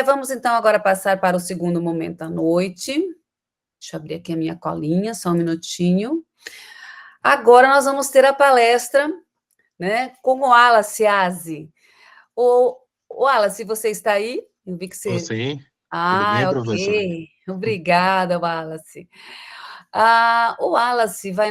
Vamos então agora passar para o segundo momento da noite. Deixa eu abrir aqui a minha colinha, só um minutinho. Agora nós vamos ter a palestra, né, com o Wallace Aze. O Wallace, você está aí? Eu vi que Estou você... sim. Tudo bem, professor? Ok. Obrigada, Wallace. O Wallace vai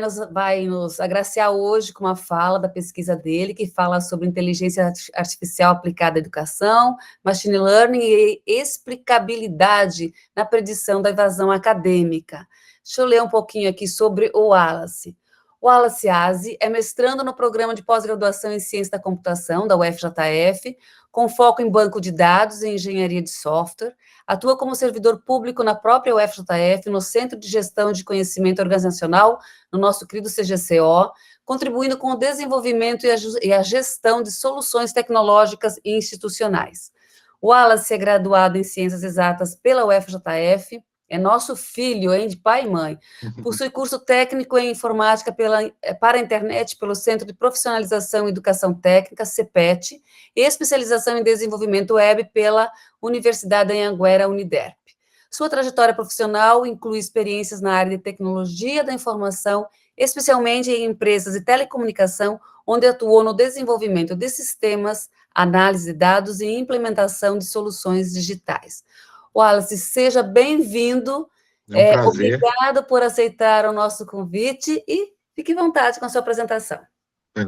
nos agraciar hoje com uma fala da pesquisa dele, que fala sobre inteligência artificial aplicada à educação, machine learning e explicabilidade na predição da evasão acadêmica. Deixa eu ler um pouquinho aqui sobre o Wallace. O Wallace Aze é mestrando no programa de pós-graduação em Ciência da Computação, da UFJF, com foco em banco de dados e engenharia de software. Atua como servidor público na própria UFJF, no Centro de Gestão de Conhecimento Organizacional, no nosso querido CGCO, contribuindo com o desenvolvimento e a gestão de soluções tecnológicas e institucionais. O Wallace é graduado em Ciências Exatas pela UFJF, é nosso filho, hein, de pai e mãe. Possui curso técnico em informática para a internet pelo Centro de Profissionalização e Educação Técnica, CEPET, e especialização em desenvolvimento web pela Universidade de Anhanguera, Uniderp. Sua trajetória profissional inclui experiências na área de tecnologia da informação, especialmente em empresas de telecomunicação, onde atuou no desenvolvimento de sistemas, análise de dados e implementação de soluções digitais. Wallace, seja bem-vindo. É um prazer. Obrigado por aceitar o nosso convite e fique à vontade com a sua apresentação.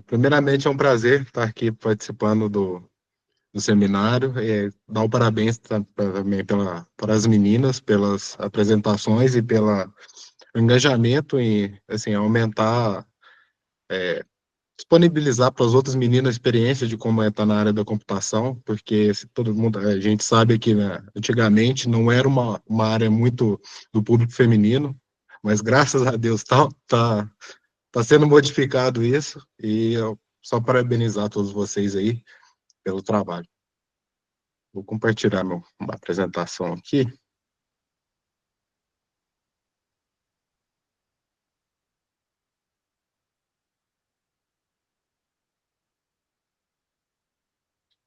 Primeiramente, é um prazer estar aqui participando do seminário. Dar o parabéns também para as meninas, pelas apresentações e pelo engajamento em assim, aumentar, disponibilizar para as outras meninas a experiência de como estar na área da computação, porque todo mundo, a gente sabe que, né, antigamente não era uma área muito do público feminino, mas graças a Deus tá sendo modificado isso, e eu só parabenizar todos vocês aí pelo trabalho. Vou compartilhar uma apresentação aqui.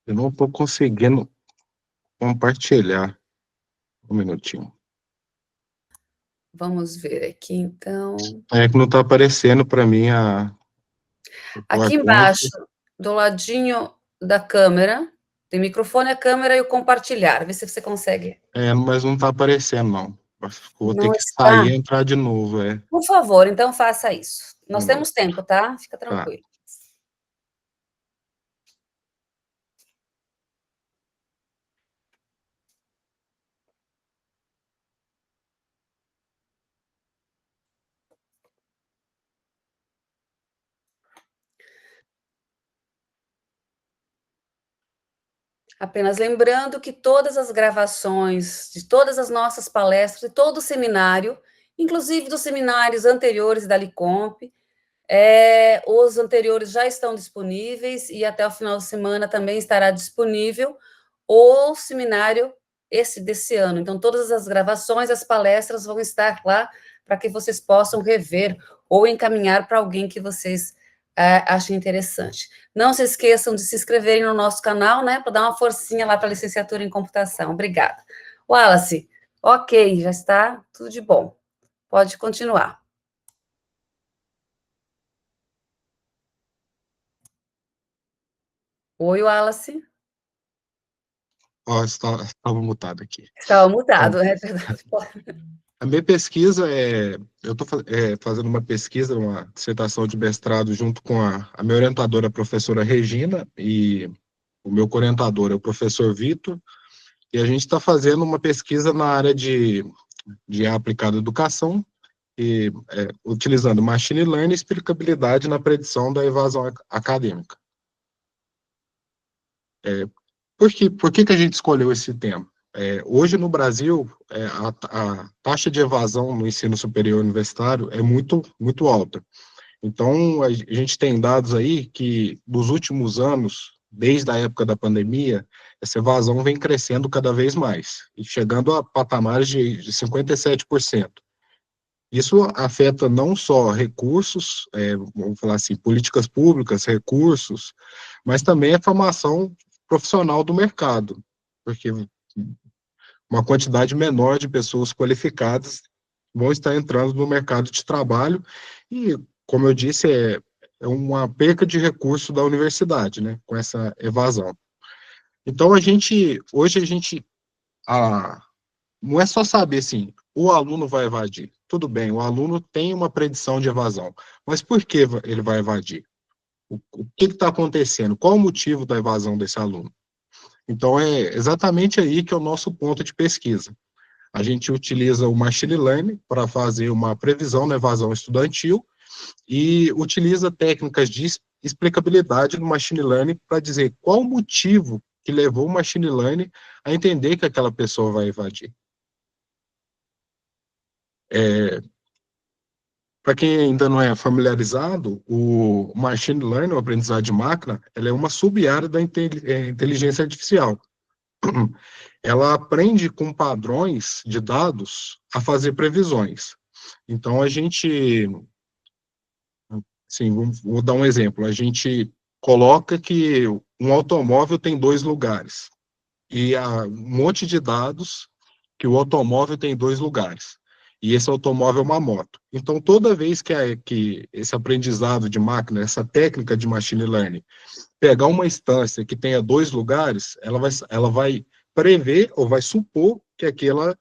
Eu não estou conseguindo compartilhar. Um minutinho. Vamos ver aqui, então. É que não está aparecendo para mim o Aqui embaixo, alcance. do ladinho da câmera, tem microfone, a câmera e o compartilhar. Vê se você consegue. Mas não está aparecendo, não. Vou ter Não que está? sair e entrar de novo. Por favor, então faça isso. Um Nós minuto. temos tempo, tá? Fica Tá. tranquilo. Apenas lembrando que todas as gravações de todas as nossas palestras, de todo o seminário, inclusive dos seminários anteriores da Licomp, os anteriores já estão disponíveis e até o final de semana também estará disponível o seminário desse ano. Então, todas as gravações, as palestras vão estar lá para que vocês possam rever ou encaminhar para alguém que vocês achem interessante. Não se esqueçam de se inscreverem no nosso canal, né, para dar uma forcinha lá para a licenciatura em computação. Obrigada. Wallace, ok, já está tudo de bom. Pode continuar. Oi, Wallace. Estava mutado aqui. Estava mutado, Bom, é verdade. a minha pesquisa eu estou fazendo uma pesquisa, uma dissertação de mestrado junto com a minha orientadora, a professora Regina, e o meu co-orientador é o professor Vitor, e a gente está fazendo uma pesquisa na área de aplicada à educação, utilizando machine learning e explicabilidade na predição da evasão acadêmica. Por que a gente escolheu esse tema? Hoje, no Brasil, a taxa de evasão no ensino superior universitário é muito, muito alta. Então, a gente tem dados aí que, nos últimos anos, desde a época da pandemia, essa evasão vem crescendo cada vez mais, e chegando a patamares de 57%. Isso afeta não só recursos, vamos falar assim, políticas públicas, recursos, mas também a formação profissional do mercado, porque uma quantidade menor de pessoas qualificadas vão estar entrando no mercado de trabalho e, como eu disse, é uma perca de recurso da universidade, né, com essa evasão. Então, hoje a gente, não é só saber, assim, o aluno vai evadir. Tudo bem, o aluno tem uma predição de evasão, mas por que ele vai evadir? O que está acontecendo? Qual o motivo da evasão desse aluno? Então, é exatamente aí que é o nosso ponto de pesquisa. A gente utiliza o machine learning para fazer uma previsão na evasão estudantil e utiliza técnicas de explicabilidade no machine learning para dizer qual o motivo que levou o machine learning a entender que aquela pessoa vai evadir. Para quem ainda não é familiarizado, o machine learning, o aprendizado de máquina, ela é uma sub-área da inteligência artificial. Ela aprende com padrões de dados a fazer previsões. Então, a gente, sim, vou dar um exemplo. A gente coloca que um automóvel tem dois lugares e há um monte de dados que o automóvel tem dois lugares. E esse automóvel é uma moto. Então, toda vez que esse aprendizado de máquina, essa técnica de machine learning, pegar uma instância que tenha dois lugares, ela vai prever ou vai supor que aquela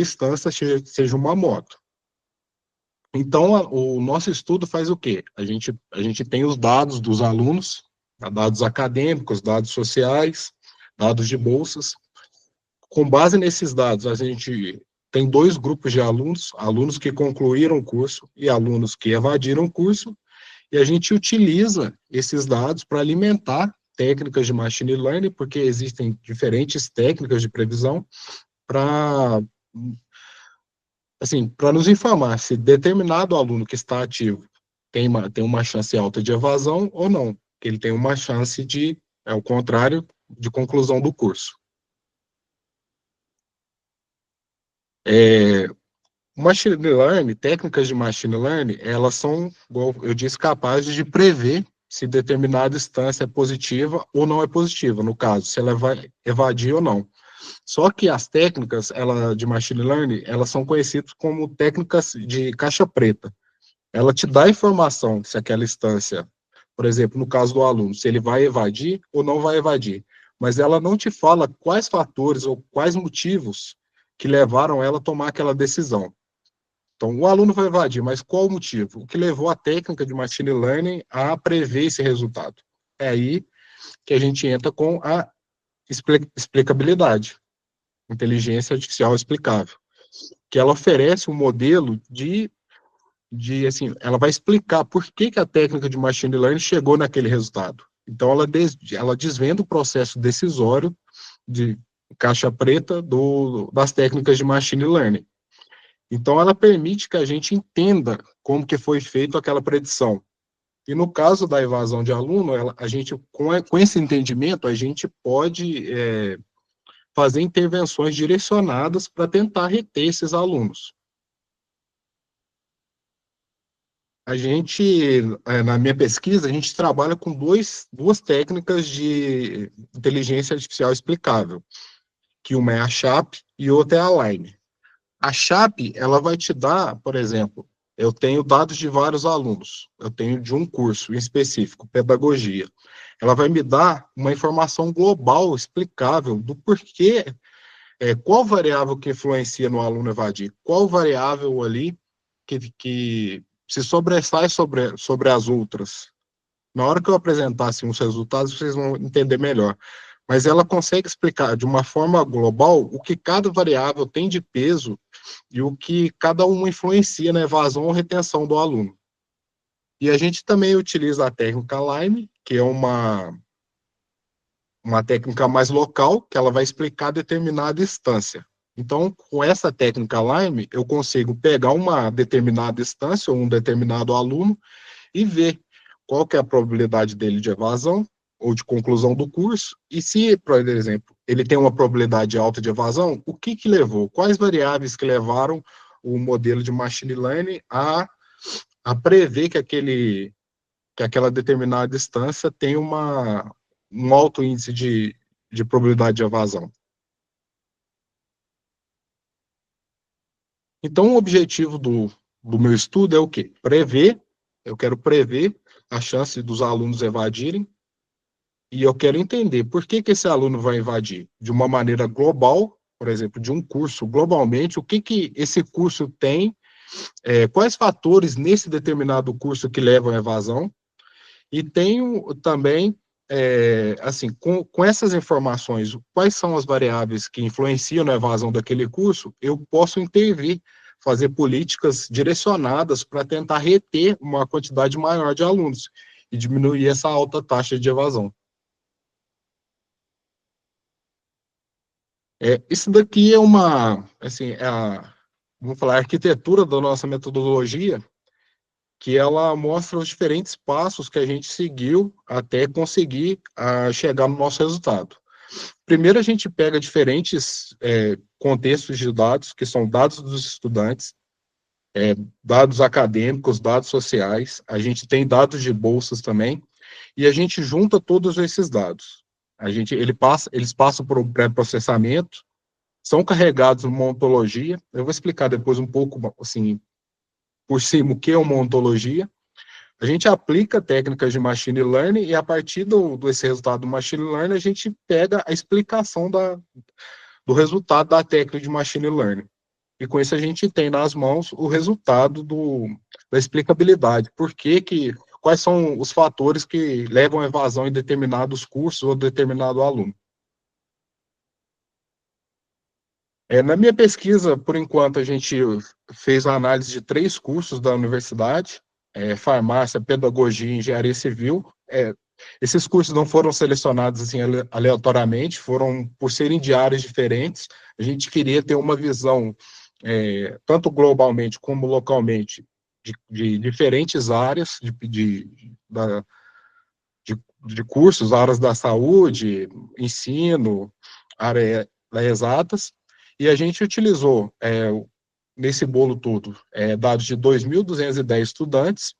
instância seja uma moto. Então, o nosso estudo faz o quê? A gente tem os dados dos alunos, dados acadêmicos, dados sociais, dados de bolsas. Com base nesses dados, a gente tem dois grupos de alunos, alunos que concluíram o curso e alunos que evadiram o curso, e a gente utiliza esses dados para alimentar técnicas de machine learning, porque existem diferentes técnicas de previsão para, assim, para nos informar se determinado aluno que está ativo tem uma chance alta de evasão ou não, que ele tem uma chance de, é o contrário, de conclusão do curso. Machine learning, técnicas de machine learning, elas são, como eu disse, capazes de prever se determinada instância é positiva ou não é positiva, no caso, se ela vai evadir ou não. Só que as técnicas de machine learning, elas são conhecidas como técnicas de caixa preta. Ela te dá informação se aquela instância, por exemplo, no caso do aluno, se ele vai evadir ou não vai evadir, mas ela não te fala quais fatores ou quais motivos que levaram ela a tomar aquela decisão. Então, o aluno vai evadir, mas qual o motivo? O que levou a técnica de machine learning a prever esse resultado? É aí que a gente entra com a explicabilidade, inteligência artificial explicável, que ela oferece um modelo assim, ela vai explicar por que a técnica de machine learning chegou naquele resultado. Então, ela desvenda o processo decisório de caixa preta das técnicas de machine learning. Então, ela permite que a gente entenda como que foi feita aquela predição. E no caso da evasão de aluno, a gente, com esse entendimento, a gente pode fazer intervenções direcionadas para tentar reter esses alunos. Na minha pesquisa, a gente trabalha com duas técnicas de inteligência artificial explicável, que uma é a CHAP e outra é a Line. A CHAP, ela vai te dar, por exemplo, eu tenho dados de vários alunos, eu tenho de um curso em específico, pedagogia. Ela vai me dar uma informação global, explicável, do porquê, qual variável que influencia no aluno evadir, qual variável ali que se sobressai sobre as outras. Na hora que eu apresentar assim, os resultados, vocês vão entender melhor. Mas ela consegue explicar de uma forma global o que cada variável tem de peso e o que cada uma influencia na evasão ou retenção do aluno. E a gente também utiliza a técnica Lime, que é uma técnica mais local, que ela vai explicar determinada instância. Então, com essa técnica Lime, eu consigo pegar uma determinada instância ou um determinado aluno e ver qual que é a probabilidade dele de evasão ou de conclusão do curso, e se, por exemplo, ele tem uma probabilidade alta de evasão, o que levou? Quais variáveis que levaram o modelo de machine learning a prever que aquela determinada instância tem um alto índice de probabilidade de evasão? Então, o objetivo do meu estudo é o quê? Eu quero prever a chance dos alunos evadirem, e eu quero entender por que esse aluno vai invadir de uma maneira global, por exemplo, de um curso globalmente, o que esse curso tem, quais fatores nesse determinado curso que levam à evasão, e tenho também, assim, com essas informações, quais são as variáveis que influenciam na evasão daquele curso, eu posso intervir, fazer políticas direcionadas para tentar reter uma quantidade maior de alunos e diminuir essa alta taxa de evasão. Isso daqui é assim, vamos falar, a arquitetura da nossa metodologia, que ela mostra os diferentes passos que a gente seguiu até conseguir chegar no nosso resultado. Primeiro, a gente pega diferentes contextos de dados, que são dados dos estudantes, dados acadêmicos, dados sociais, a gente tem dados de bolsas também, e a gente junta todos esses dados. Eles passam por um pré-processamento, são carregados numa ontologia. Eu vou explicar depois um pouco, assim, por cima, o que é uma ontologia. A gente aplica técnicas de machine learning e, a partir desse resultado do machine learning, a gente pega a explicação do resultado da técnica de machine learning. E com isso a gente tem nas mãos o resultado da explicabilidade. Quais são os fatores que levam à evasão em determinados cursos ou determinado aluno. Na minha pesquisa, por enquanto, a gente fez a análise de 3 cursos da universidade, farmácia, pedagogia e engenharia civil. Esses cursos não foram selecionados assim, aleatoriamente, foram por serem de áreas diferentes. A gente queria ter uma visão, tanto globalmente como localmente, de diferentes áreas de cursos, áreas da saúde, ensino, área das exatas, e a gente utilizou, nesse bolo todo, dados de 2.210 estudantes,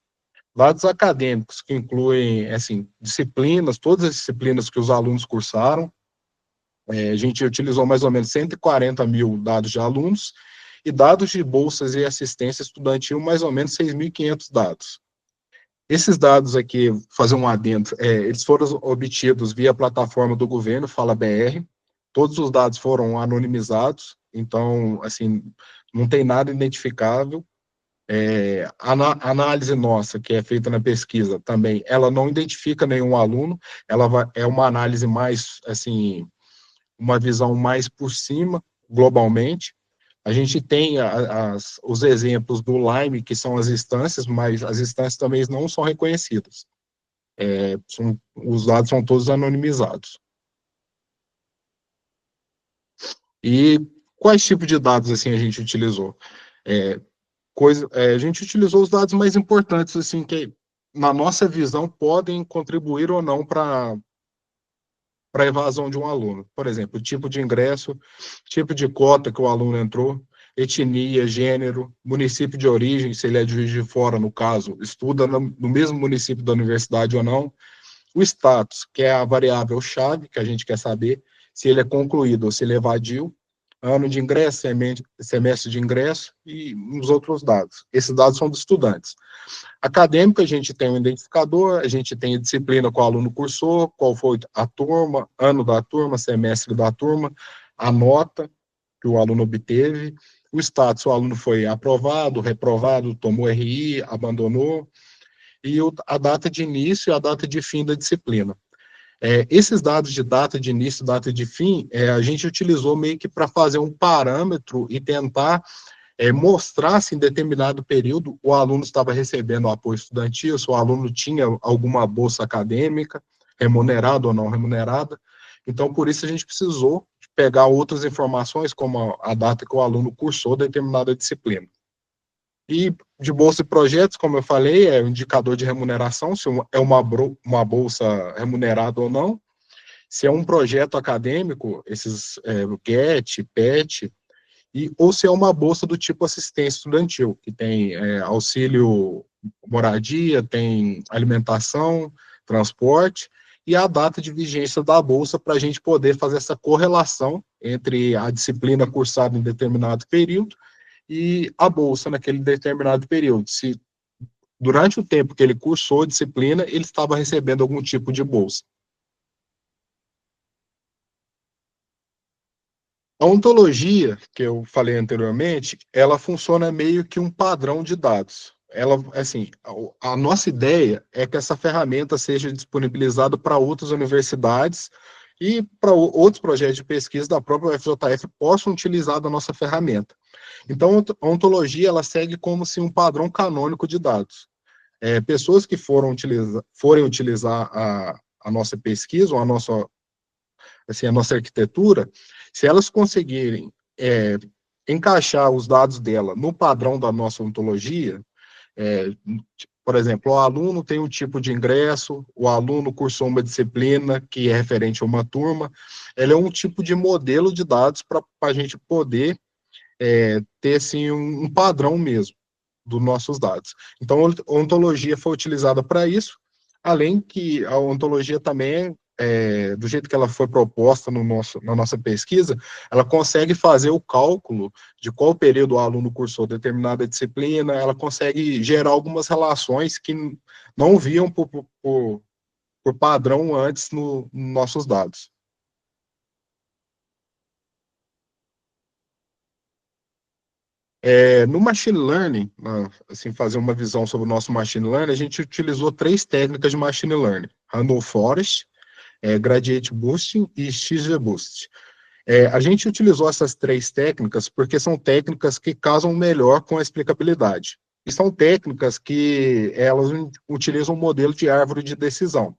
dados acadêmicos, que incluem, assim, disciplinas, todas as disciplinas que os alunos cursaram. A gente utilizou mais ou menos 140 mil dados de alunos, e dados de bolsas e assistência estudantil, mais ou menos 6.500 dados. Esses dados aqui, fazer um adendo, eles foram obtidos via plataforma do governo, Fala BR. Todos os dados foram anonimizados, então, assim, não tem nada identificável. A análise nossa, que é feita na pesquisa também, ela não identifica nenhum aluno, é uma análise mais, assim, uma visão mais por cima, globalmente. A gente tem os exemplos do Lime, que são as instâncias, mas as instâncias também não são reconhecidas. Os dados são todos anonimizados. E quais tipos de dados assim a gente utilizou? A gente utilizou os dados mais importantes, assim, que na nossa visão podem contribuir ou não para a evasão de um aluno. Por exemplo, tipo de ingresso, tipo de cota que o aluno entrou, etnia, gênero, município de origem, se ele é de Juiz de Fora, no caso, estuda no mesmo município da universidade ou não, o status, que é a variável-chave, que a gente quer saber se ele é concluído ou se ele evadiu, ano de ingresso, semestre de ingresso e os outros dados. Esses dados são dos estudantes. Acadêmico, a gente tem um identificador, a gente tem a disciplina que o aluno cursou, qual foi a turma, ano da turma, semestre da turma, a nota que o aluno obteve, o status, o aluno foi aprovado, reprovado, tomou RI, abandonou, e a data de início e a data de fim da disciplina. Esses dados de data de início, data de fim, a gente utilizou meio que para fazer um parâmetro e tentar mostrar se em determinado período o aluno estava recebendo apoio estudantil, se o aluno tinha alguma bolsa acadêmica, remunerada ou não remunerada. Então, por isso a gente precisou pegar outras informações, como a data que o aluno cursou determinada disciplina. E de bolsa e projetos, como eu falei, é o indicador de remuneração, se é uma bolsa remunerada ou não. Se é um projeto acadêmico, esses GET, PET, ou se é uma bolsa do tipo assistência estudantil, que tem auxílio moradia, tem alimentação, transporte, e a data de vigência da bolsa para a gente poder fazer essa correlação entre a disciplina cursada em determinado período e a bolsa naquele determinado período. Se durante o tempo que ele cursou a disciplina, ele estava recebendo algum tipo de bolsa. A ontologia, que eu falei anteriormente, ela funciona meio que um padrão de dados. Ela, assim, a nossa ideia é que essa ferramenta seja disponibilizada para outras universidades e para outros projetos de pesquisa da própria UFJF possam utilizar da nossa ferramenta. Então, a ontologia ela segue como se um padrão canônico de dados. Pessoas que forem utilizar a nossa pesquisa ou a nossa arquitetura, se elas conseguirem encaixar os dados dela no padrão da nossa ontologia, é, por exemplo, o aluno tem um tipo de ingresso, o aluno cursou uma disciplina que é referente a uma turma, ela é um tipo de modelo de dados para a gente poder ter assim, um padrão mesmo dos nossos dados. Então, a ontologia foi utilizada para isso, além que a ontologia também, do jeito que ela foi proposta na nossa pesquisa, ela consegue fazer o cálculo de qual período o aluno cursou determinada disciplina, ela consegue gerar algumas relações que não viam por padrão antes nos nossos dados. No machine learning, assim, fazer uma visão sobre o nosso machine learning, a gente utilizou três técnicas de machine learning: Random Forest, Gradient Boosting e XGBoost. A gente utilizou essas três técnicas porque são técnicas que casam melhor com a explicabilidade. E são técnicas que elas utilizam um modelo de árvore de decisão.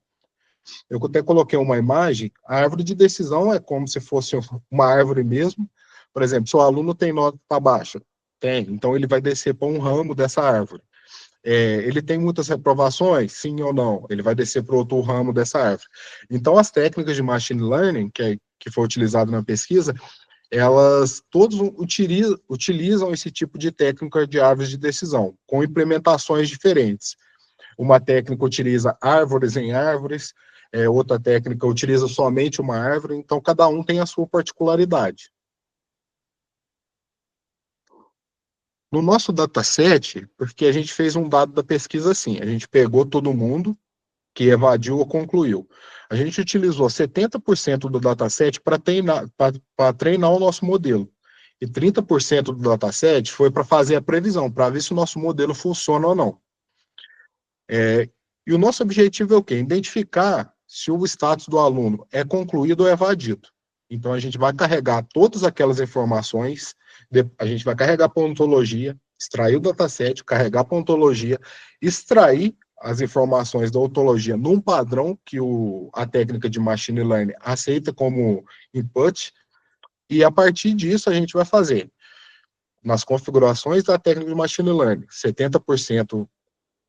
Eu até coloquei uma imagem, a árvore de decisão é como se fosse uma árvore mesmo. Por exemplo, se o aluno tem nota baixa, tem, então ele vai descer para um ramo dessa árvore. Ele tem muitas reprovações, sim ou não, ele vai descer para outro ramo dessa árvore. Então, as técnicas de machine learning, que foi utilizado na pesquisa, elas todos utilizam esse tipo de técnica de árvores de decisão, com implementações diferentes. Uma técnica utiliza árvores em árvores, outra técnica utiliza somente uma árvore, então cada um tem a sua particularidade. No nosso dataset, porque a gente fez um dado da pesquisa assim, a gente pegou todo mundo que evadiu ou concluiu. A gente utilizou 70% do dataset para treinar o nosso modelo. E 30% do dataset foi para fazer a previsão, para ver se o nosso modelo funciona ou não. E o nosso objetivo é o quê? Identificar se o status do aluno é concluído ou evadido. Então, a gente vai carregar todas aquelas informações, a gente vai carregar para a ontologia, extrair o dataset, carregar para a ontologia, extrair as informações da ontologia num padrão que a técnica de machine learning aceita como input, e a partir disso a gente vai fazer nas configurações da técnica de machine learning, 70%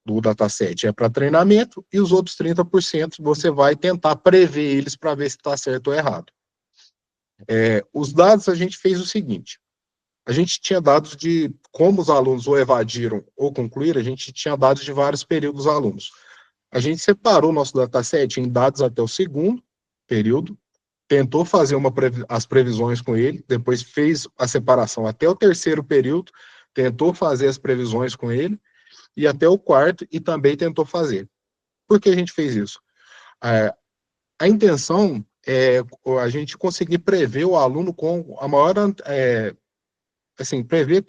do dataset é para treinamento e os outros 30% você vai tentar prever eles para ver se está certo ou errado. Os dados a gente fez o seguinte: a gente tinha dados de como os alunos ou evadiram ou concluíram, a gente tinha dados de vários períodos dos alunos. A gente separou o nosso dataset em dados até o segundo período, tentou fazer as previsões com ele, depois fez a separação até o terceiro período, tentou fazer as previsões com ele, e até o quarto, e também tentou fazer. Por que a gente fez isso? A intenção é a gente conseguir prever o aluno com a maior, assim, prever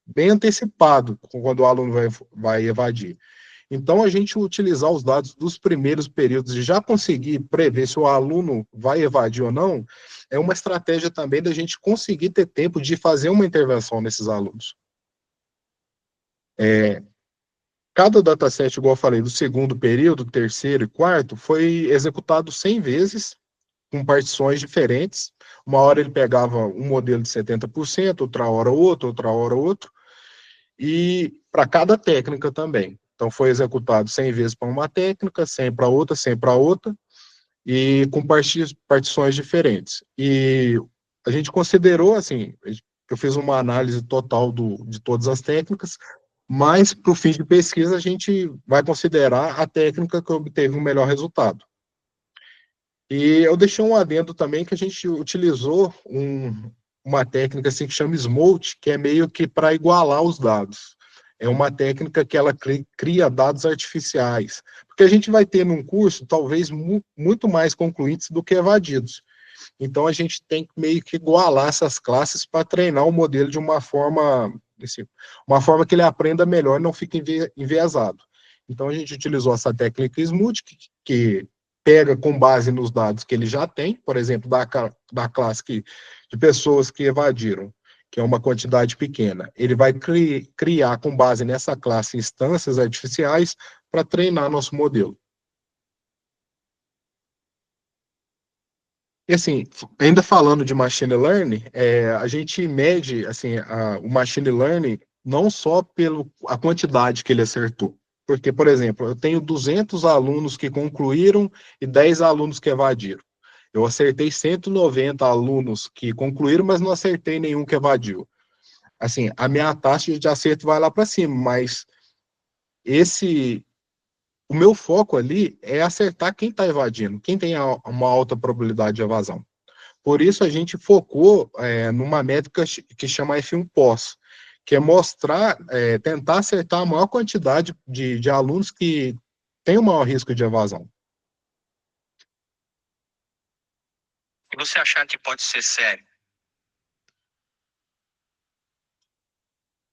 bem antecipado quando o aluno vai evadir. Então, a gente utilizar os dados dos primeiros períodos e já conseguir prever se o aluno vai evadir ou não, é uma estratégia também da gente conseguir ter tempo de fazer uma intervenção nesses alunos. Cada dataset, igual eu falei, do segundo período, terceiro e quarto, foi executado 100 vezes, com partições diferentes. Uma hora ele pegava um modelo de 70%, outra hora outro, e para cada técnica também. Então, foi executado 100 vezes para uma técnica, 100 para outra, 100 para outra, e com partições diferentes. E a gente considerou, assim, eu fiz uma análise total de todas as técnicas, mas para o fim de pesquisa a gente vai considerar a técnica que obteve o melhor resultado. E eu deixei um adendo também que a gente utilizou uma técnica assim, que chama Smolt, que é meio que para igualar os dados. É uma técnica que ela cria dados artificiais. Porque a gente vai ter num curso, talvez, muito mais concluintes do que evadidos. Então, a gente tem que meio que igualar essas classes para treinar o modelo de assim, uma forma que ele aprenda melhor e não fique enviesado. Então, a gente utilizou essa técnica Smoot, que pega com base nos dados que ele já tem, por exemplo, da classe de pessoas que evadiram, que é uma quantidade pequena. Ele vai criar com base nessa classe instâncias artificiais para treinar nosso modelo. E assim, ainda falando de machine learning, a gente mede assim, o machine learning não só pela quantidade que ele acertou. Porque, por exemplo, eu tenho 200 alunos que concluíram e 10 alunos que evadiram. Eu acertei 190 alunos que concluíram, mas não acertei nenhum que evadiu. Assim, a minha taxa de acerto vai lá para cima, mas o meu foco ali é acertar quem está evadindo, quem tem uma alta probabilidade de evasão. Por isso, a gente focou numa métrica que chama F1 pós, que é mostrar, tentar acertar a maior quantidade de alunos que têm o maior risco de evasão. E você achar que pode ser sério?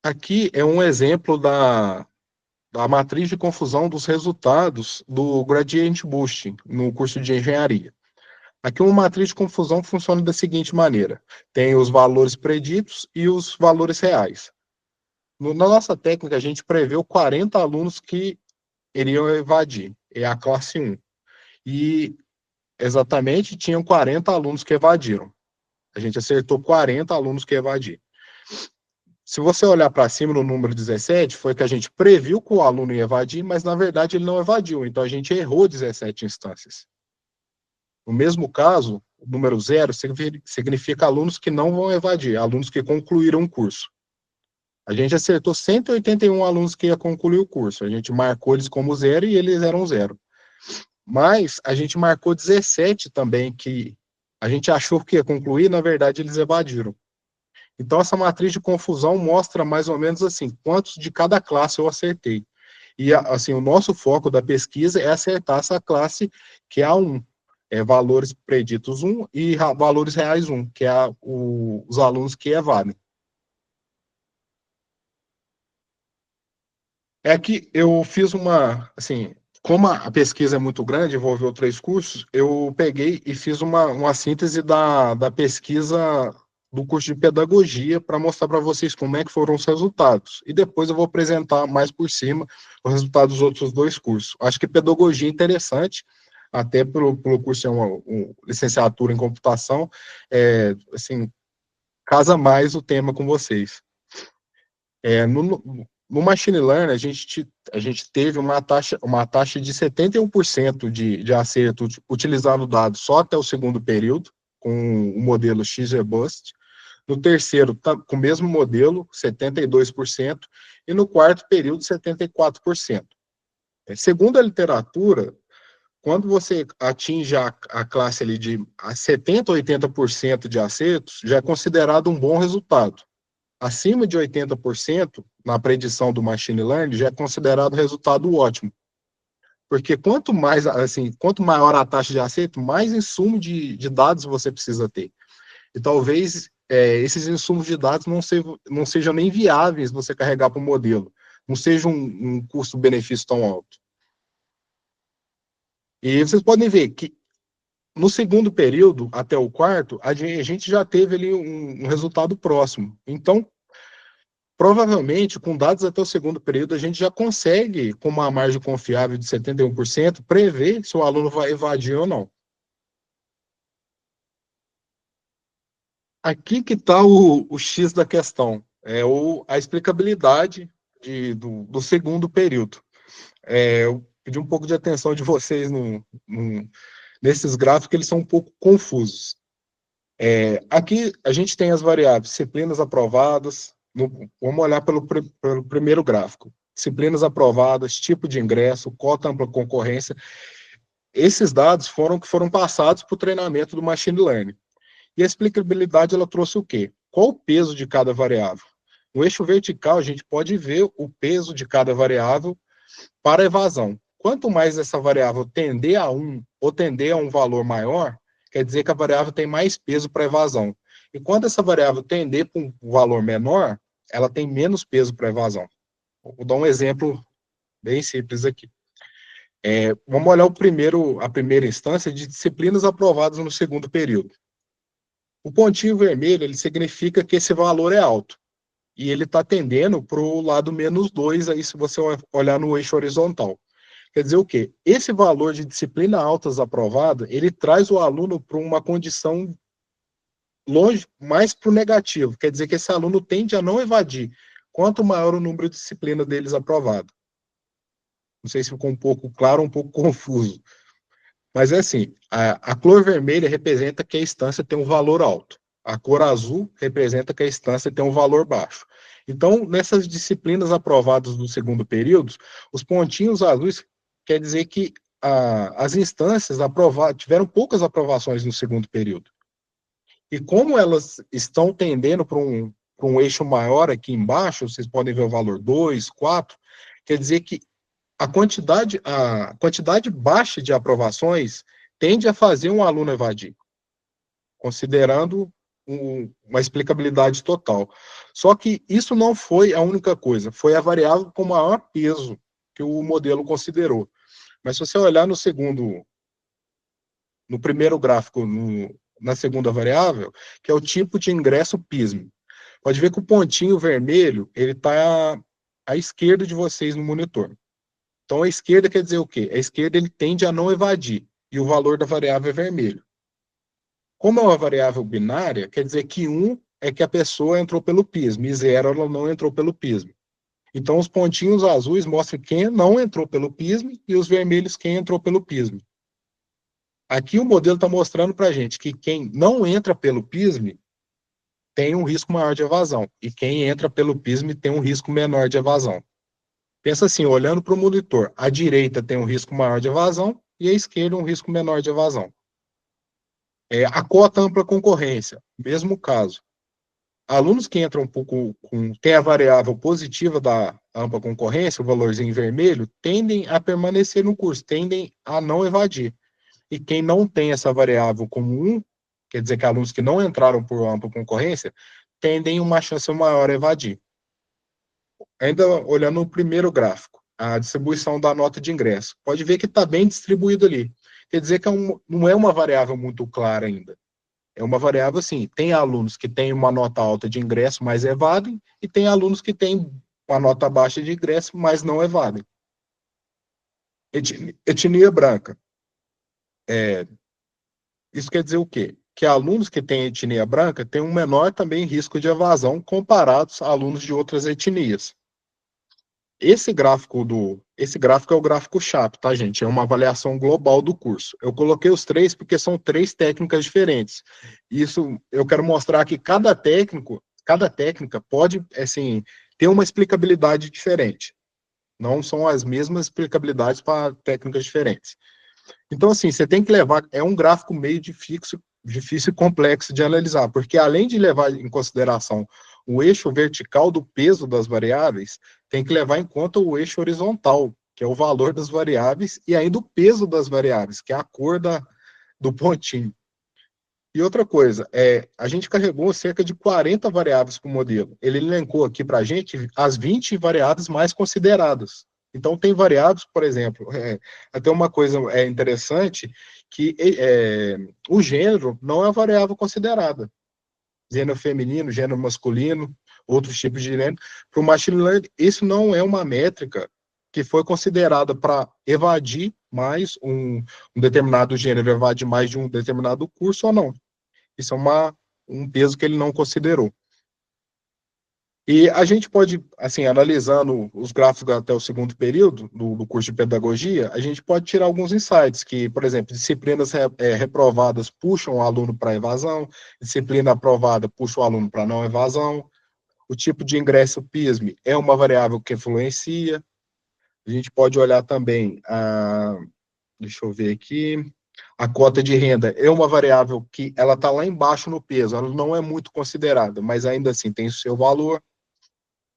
Aqui é um exemplo da matriz de confusão dos resultados do Gradient Boosting no curso de engenharia. Aqui uma matriz de confusão funciona da seguinte maneira: tem os valores preditos e os valores reais. Na nossa técnica, a gente preveu 40 alunos que iriam evadir, é a classe 1. E exatamente tinham 40 alunos que evadiram. A gente acertou 40 alunos que evadiram. Se você olhar para cima no número 17, foi que a gente previu que o aluno ia evadir, mas na verdade ele não evadiu, então a gente errou 17 instâncias. No mesmo caso, o número 0 significa alunos que não vão evadir, alunos que concluíram o curso. A gente acertou 181 alunos que ia concluir o curso, a gente marcou eles como 0 e eles eram 0. Mas a gente marcou 17 também que a gente achou que ia concluir, na verdade eles evadiram. Então, essa matriz de confusão mostra mais ou menos assim, quantos de cada classe eu acertei. E, assim, o nosso foco da pesquisa é acertar essa classe que é a 1. Valores preditos 1 e valores reais 1, que é os alunos que evadem. É que eu fiz assim, como a pesquisa é muito grande, envolveu 3 cursos, eu peguei e fiz uma síntese da pesquisa do curso de pedagogia para mostrar para vocês como é que foram os resultados. E depois eu vou apresentar mais por cima os resultados dos outros 2 cursos. Acho que pedagogia é interessante, até pelo curso ser uma licenciatura em computação, assim, casa mais o tema com vocês. No Machine Learning, a gente teve uma taxa de 71% de acerto utilizando dados só até o segundo período, com o modelo XGBoost. No terceiro, com o mesmo modelo, 72%, e no quarto período, 74%. Segundo a literatura, quando você atinge a classe ali de 70% a 80% de acertos, já é considerado um bom resultado. Acima de 80%, na predição do Machine Learning, já é considerado resultado ótimo. Porque quanto maior a taxa de acerto, mais insumo de dados você precisa ter. E talvez esses insumos de dados não sejam nem viáveis você carregar para o modelo. Não seja um custo-benefício tão alto. E vocês podem ver que no segundo período, até o quarto, a gente já teve ali um resultado próximo. Então, provavelmente, com dados até o segundo período, a gente já consegue, com uma margem confiável de 71%, prever se o aluno vai evadir ou não. Aqui que está o X da questão, a explicabilidade do segundo período. Eu pedi um pouco de atenção de vocês nesses gráficos, que eles são um pouco confusos. Aqui a gente tem as variáveis disciplinas aprovadas, vamos olhar pelo primeiro gráfico. Disciplinas aprovadas, tipo de ingresso, cota ampla concorrência. Esses dados foram passados para o treinamento do Machine Learning. E a explicabilidade, ela trouxe o quê? qual o peso de cada variável? No eixo vertical, a gente pode ver o peso de cada variável para evasão. Quanto mais essa variável tender a 1 ou tender a um valor maior, quer dizer que a variável tem mais peso para evasão. E quando essa variável tender para um valor menor, ela tem menos peso para evasão. Vou dar um exemplo bem simples aqui. Vamos olhar a primeira instância de disciplinas aprovadas no segundo período. O pontinho vermelho, ele significa que esse valor é alto. E ele está tendendo para o lado -2, aí se você olhar no eixo horizontal. Quer dizer o quê? Esse valor de disciplina altas aprovada, ele traz o aluno para uma condição longe, mais para o negativo. Quer dizer que esse aluno tende a não evadir, quanto maior o número de disciplina deles aprovado. Não sei se ficou um pouco claro, um pouco confuso. Mas é assim, a cor vermelha representa que a instância tem um valor alto. A cor azul representa que a instância tem um valor baixo. Então, nessas disciplinas aprovadas no segundo período, os pontinhos azuis quer dizer que as instâncias tiveram poucas aprovações no segundo período. E como elas estão tendendo para um eixo maior aqui embaixo, vocês podem ver o valor 2, 4, quer dizer que a quantidade baixa de aprovações tende a fazer um aluno evadir, considerando uma explicabilidade total. Só que isso não foi a única coisa, foi a variável com maior peso que o modelo considerou. Mas se você olhar no primeiro gráfico, na segunda variável, que é o tipo de ingresso PISM, pode ver que o pontinho vermelho, ele está à esquerda de vocês no monitor. Então, a esquerda quer dizer o quê? A esquerda ele tende a não evadir, e o valor da variável é vermelho. Como é uma variável binária, quer dizer que 1 é que a pessoa entrou pelo PISM, e 0 ela não entrou pelo PISM. Então, os pontinhos azuis mostram quem não entrou pelo PISM, e os vermelhos quem entrou pelo PISM. Aqui o modelo está mostrando para a gente que quem não entra pelo PISM tem um risco maior de evasão, e quem entra pelo PISM tem um risco menor de evasão. Pensa assim, olhando para o monitor, a direita tem um risco maior de evasão e a esquerda um risco menor de evasão. A cota ampla concorrência, mesmo caso. Alunos que entram tem a variável positiva da ampla concorrência, o valorzinho vermelho, tendem a permanecer no curso, tendem a não evadir. E quem não tem essa variável como 1, quer dizer que alunos que não entraram por ampla concorrência, tendem uma chance maior a evadir. Ainda olhando o primeiro gráfico, a distribuição da nota de ingresso, pode ver que está bem distribuído ali. Quer dizer que não é uma variável muito clara ainda. É uma variável assim, tem alunos que têm uma nota alta de ingresso, mas evadem, e tem alunos que têm uma nota baixa de ingresso, mas não evadem. Etnia branca. Isso quer dizer o quê? Que alunos que têm etnia branca têm um menor também risco de evasão comparados a alunos de outras etnias. Esse gráfico é o gráfico CHAP, tá, gente? É uma avaliação global do curso. Eu coloquei os 3 porque são 3 técnicas diferentes. Isso, eu quero mostrar que cada técnica pode, assim, ter uma explicabilidade diferente. Não são as mesmas explicabilidades para técnicas diferentes. Então, assim, você tem que levar, é um gráfico meio difícil e complexo de analisar, porque além de levar em consideração o eixo vertical do peso das variáveis, tem que levar em conta o eixo horizontal, que é o valor das variáveis, e ainda o peso das variáveis, que é a cor do pontinho. E outra coisa, a gente carregou cerca de 40 variáveis para o modelo. Ele elencou aqui para a gente as 20 variáveis mais consideradas. Então, tem variáveis, por exemplo, até uma coisa interessante, que o gênero não é uma variável considerada. Gênero feminino, gênero masculino, outros tipos de gênero. Para o machine learning, isso não é uma métrica que foi considerada para evadir mais um determinado gênero, evadir mais de um determinado curso ou não. Isso é um peso que ele não considerou. E a gente pode, assim, analisando os gráficos até o segundo período do curso de pedagogia, a gente pode tirar alguns insights, que, por exemplo, disciplinas reprovadas puxam o aluno para evasão, disciplina aprovada puxa o aluno para não evasão, o tipo de ingresso PISM é uma variável que influencia. A gente pode olhar também, deixa eu ver aqui, A cota de renda é uma variável que ela está lá embaixo no peso, ela não é muito considerada, mas ainda assim tem o seu valor.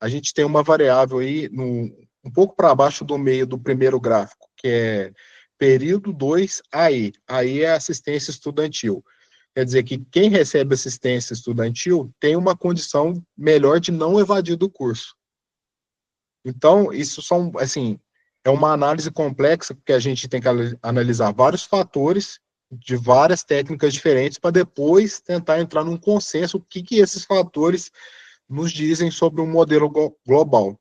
A gente tem uma variável aí um pouco para baixo do meio do primeiro gráfico, que é período 2 AI. AI é assistência estudantil. Quer dizer que quem recebe assistência estudantil tem uma condição melhor de não evadir do curso. Então, isso são, assim, é uma análise complexa, porque a gente tem que analisar vários fatores de várias técnicas diferentes para depois tentar entrar num consenso o que esses fatores nos dizem sobre um modelo global.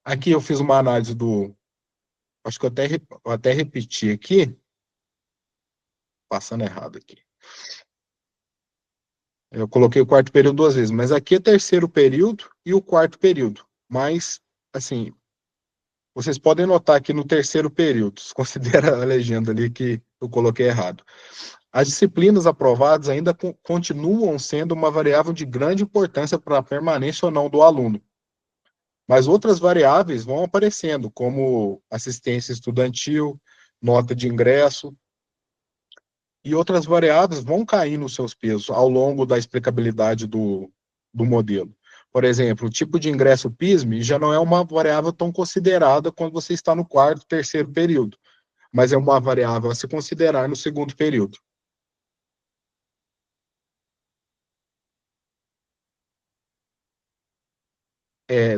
Aqui eu fiz uma análise acho que eu até repeti aqui, passando errado aqui. Eu coloquei o quarto período duas vezes, mas aqui é terceiro período e o quarto período. Mas, assim, vocês podem notar que no terceiro período, considera a legenda ali que eu coloquei errado. As disciplinas aprovadas ainda continuam sendo uma variável de grande importância para a permanência ou não do aluno. Mas outras variáveis vão aparecendo, como assistência estudantil, nota de ingresso, e outras variáveis vão cair nos seus pesos ao longo da explicabilidade do modelo. Por exemplo, o tipo de ingresso PISM já não é uma variável tão considerada quando você está no quarto, terceiro período, mas é uma variável a se considerar no segundo período.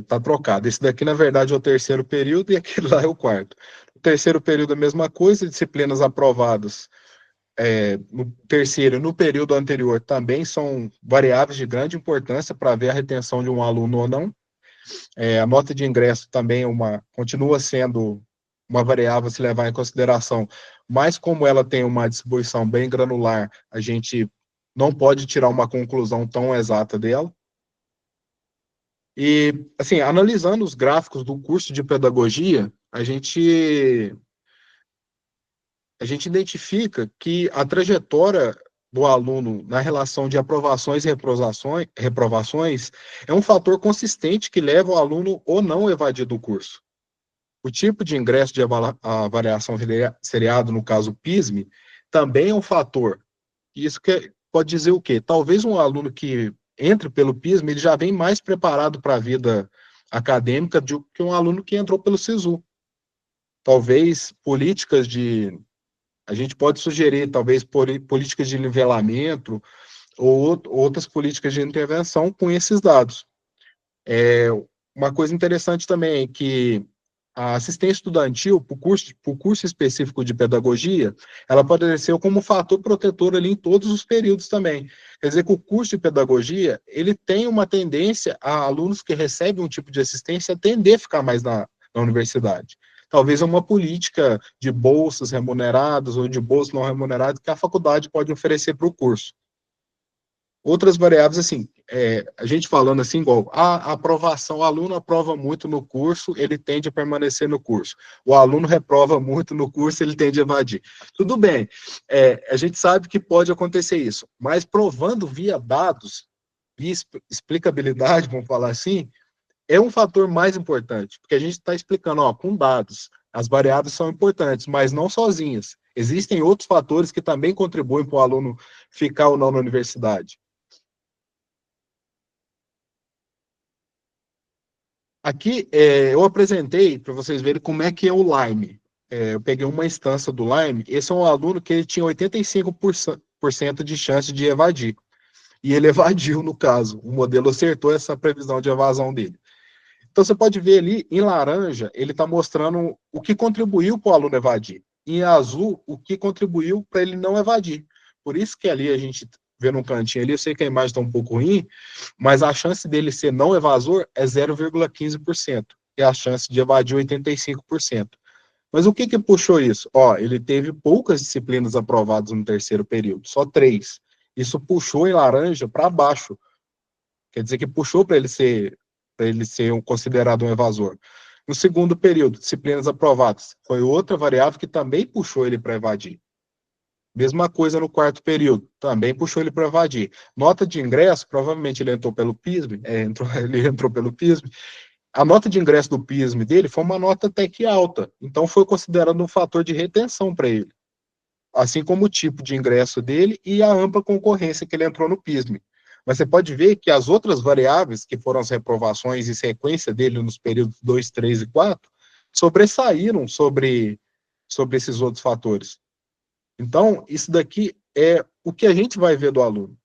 Tá trocado. Esse daqui, na verdade, é o terceiro período e aquele lá é o quarto. O terceiro período é a mesma coisa, disciplinas aprovadas no terceiro e no período anterior também são variáveis de grande importância para ver a retenção de um aluno ou não. A nota de ingresso também continua sendo uma variável a se levar em consideração, mas como ela tem uma distribuição bem granular, a gente não pode tirar uma conclusão tão exata dela. E, assim, analisando os gráficos do curso de pedagogia, a gente identifica que a trajetória do aluno na relação de aprovações e reprovações é um fator consistente que leva o aluno ou não a evadir do curso. O tipo de ingresso de avaliação seriado, no caso PISM, também é um fator. Isso pode dizer o quê? Talvez um aluno que entre pelo PISM, ele já vem mais preparado para a vida acadêmica do que um aluno que entrou pelo SISU. Talvez a gente pode sugerir, talvez, políticas de nivelamento ou outras políticas de intervenção com esses dados. Uma coisa interessante também é que a assistência estudantil, para o curso específico de pedagogia, ela pode ser como fator protetor ali em todos os períodos também. Quer dizer que o curso de pedagogia, ele tem uma tendência a alunos que recebem um tipo de assistência tender a ficar mais na universidade. Talvez é uma política de bolsas remuneradas ou de bolsas não remuneradas que a faculdade pode oferecer para o curso. Outras variáveis, assim, a gente falando assim, igual a aprovação, o aluno aprova muito no curso, ele tende a permanecer no curso. O aluno reprova muito no curso, ele tende a evadir. Tudo bem, a gente sabe que pode acontecer isso, mas provando via dados, via explicabilidade, vamos falar assim, é um fator mais importante, porque a gente está explicando, com dados, as variáveis são importantes, mas não sozinhas. Existem outros fatores que também contribuem para o aluno ficar ou não na universidade. Aqui eu apresentei para vocês verem como é que é o Lime. Eu peguei uma instância do Lime. Esse é um aluno que ele tinha 85% de chance de evadir. E ele evadiu, no caso. O modelo acertou essa previsão de evasão dele. Então, você pode ver ali, em laranja, ele está mostrando o que contribuiu para o aluno evadir. Em azul, o que contribuiu para ele não evadir. Por isso que ali a gente vê num cantinho ali, eu sei que a imagem está um pouco ruim, mas a chance dele ser não evasor é 0,15%, e a chance de evadir 85%. Mas o que puxou isso? Ele teve poucas disciplinas aprovadas no terceiro período, só 3. Isso puxou em laranja para baixo. Quer dizer que puxou para ele ser considerado um evasor. No segundo período, disciplinas aprovadas, foi outra variável que também puxou ele para evadir. Mesma coisa no quarto período, também puxou ele para evadir. Nota de ingresso, provavelmente ele entrou pelo PISM, ele entrou pelo PISM, a nota de ingresso do PISM dele foi uma nota até que alta, então foi considerado um fator de retenção para ele, assim como o tipo de ingresso dele e a ampla concorrência que ele entrou no PISM. Mas você pode ver que as outras variáveis, que foram as reprovações e sequência dele nos períodos 2, 3 e 4, sobressaíram sobre esses outros fatores. Então, isso daqui é o que a gente vai ver do aluno.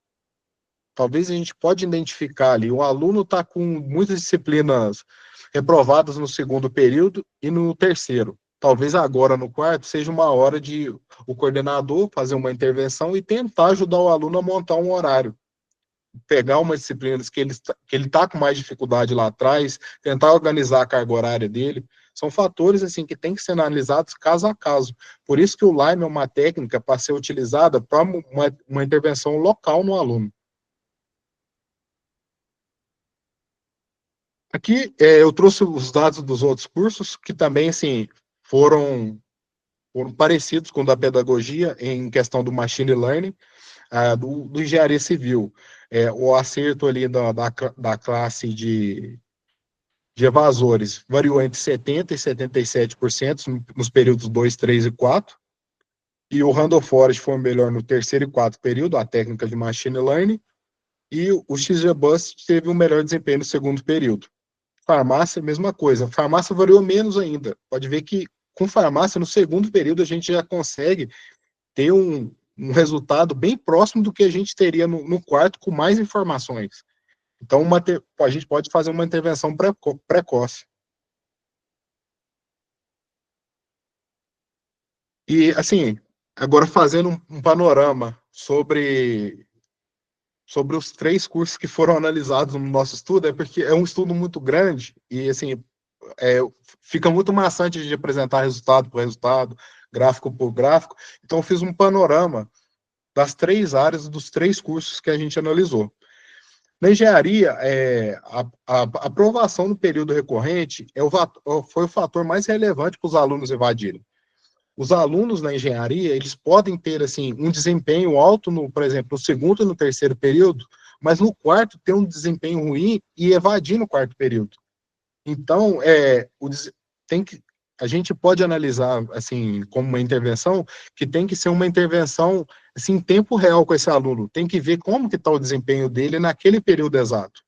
Talvez a gente pode identificar ali, o aluno está com muitas disciplinas reprovadas no segundo período e no terceiro. Talvez agora no quarto seja uma hora de o coordenador fazer uma intervenção e tentar ajudar o aluno a montar um horário. Pegar umas disciplinas que ele está com mais dificuldade lá atrás, tentar organizar a carga horária dele. São fatores assim que têm que ser analisados caso a caso. Por isso que o Lyme é uma técnica para ser utilizada para uma intervenção local no aluno. Aqui eu trouxe os dados dos outros cursos que também assim foram parecidos com o da pedagogia em questão do machine learning, do engenharia civil. O acerto ali da classe de evasores variou entre 70% e 77% nos períodos 2, 3 e 4, e o Randall Forest foi o melhor no terceiro e quarto período, a técnica de machine learning, e o XGBoost teve o melhor desempenho no segundo período. Farmácia, mesma coisa. Farmácia variou menos ainda. Pode ver que com farmácia, no segundo período, a gente já consegue ter um resultado bem próximo do que a gente teria no quarto, com mais informações. Então, a gente pode fazer uma intervenção precoce. E, assim, agora fazendo um panorama sobre os 3 cursos que foram analisados no nosso estudo, é porque é um estudo muito grande e, assim, fica muito maçante de apresentar resultado por resultado, gráfico por gráfico. Então, eu fiz um panorama das 3 áreas dos 3 cursos que a gente analisou. Na engenharia, a aprovação no período recorrente foi o fator mais relevante para os alunos evadirem. Os alunos na engenharia, eles podem ter, assim, um desempenho alto, por exemplo, no segundo e no terceiro período, mas no quarto ter um desempenho ruim e evadir no quarto período. Então, a gente pode analisar, assim, como uma intervenção, que tem que ser uma intervenção, assim, em tempo real com esse aluno. Tem que ver como que está o desempenho dele naquele período exato.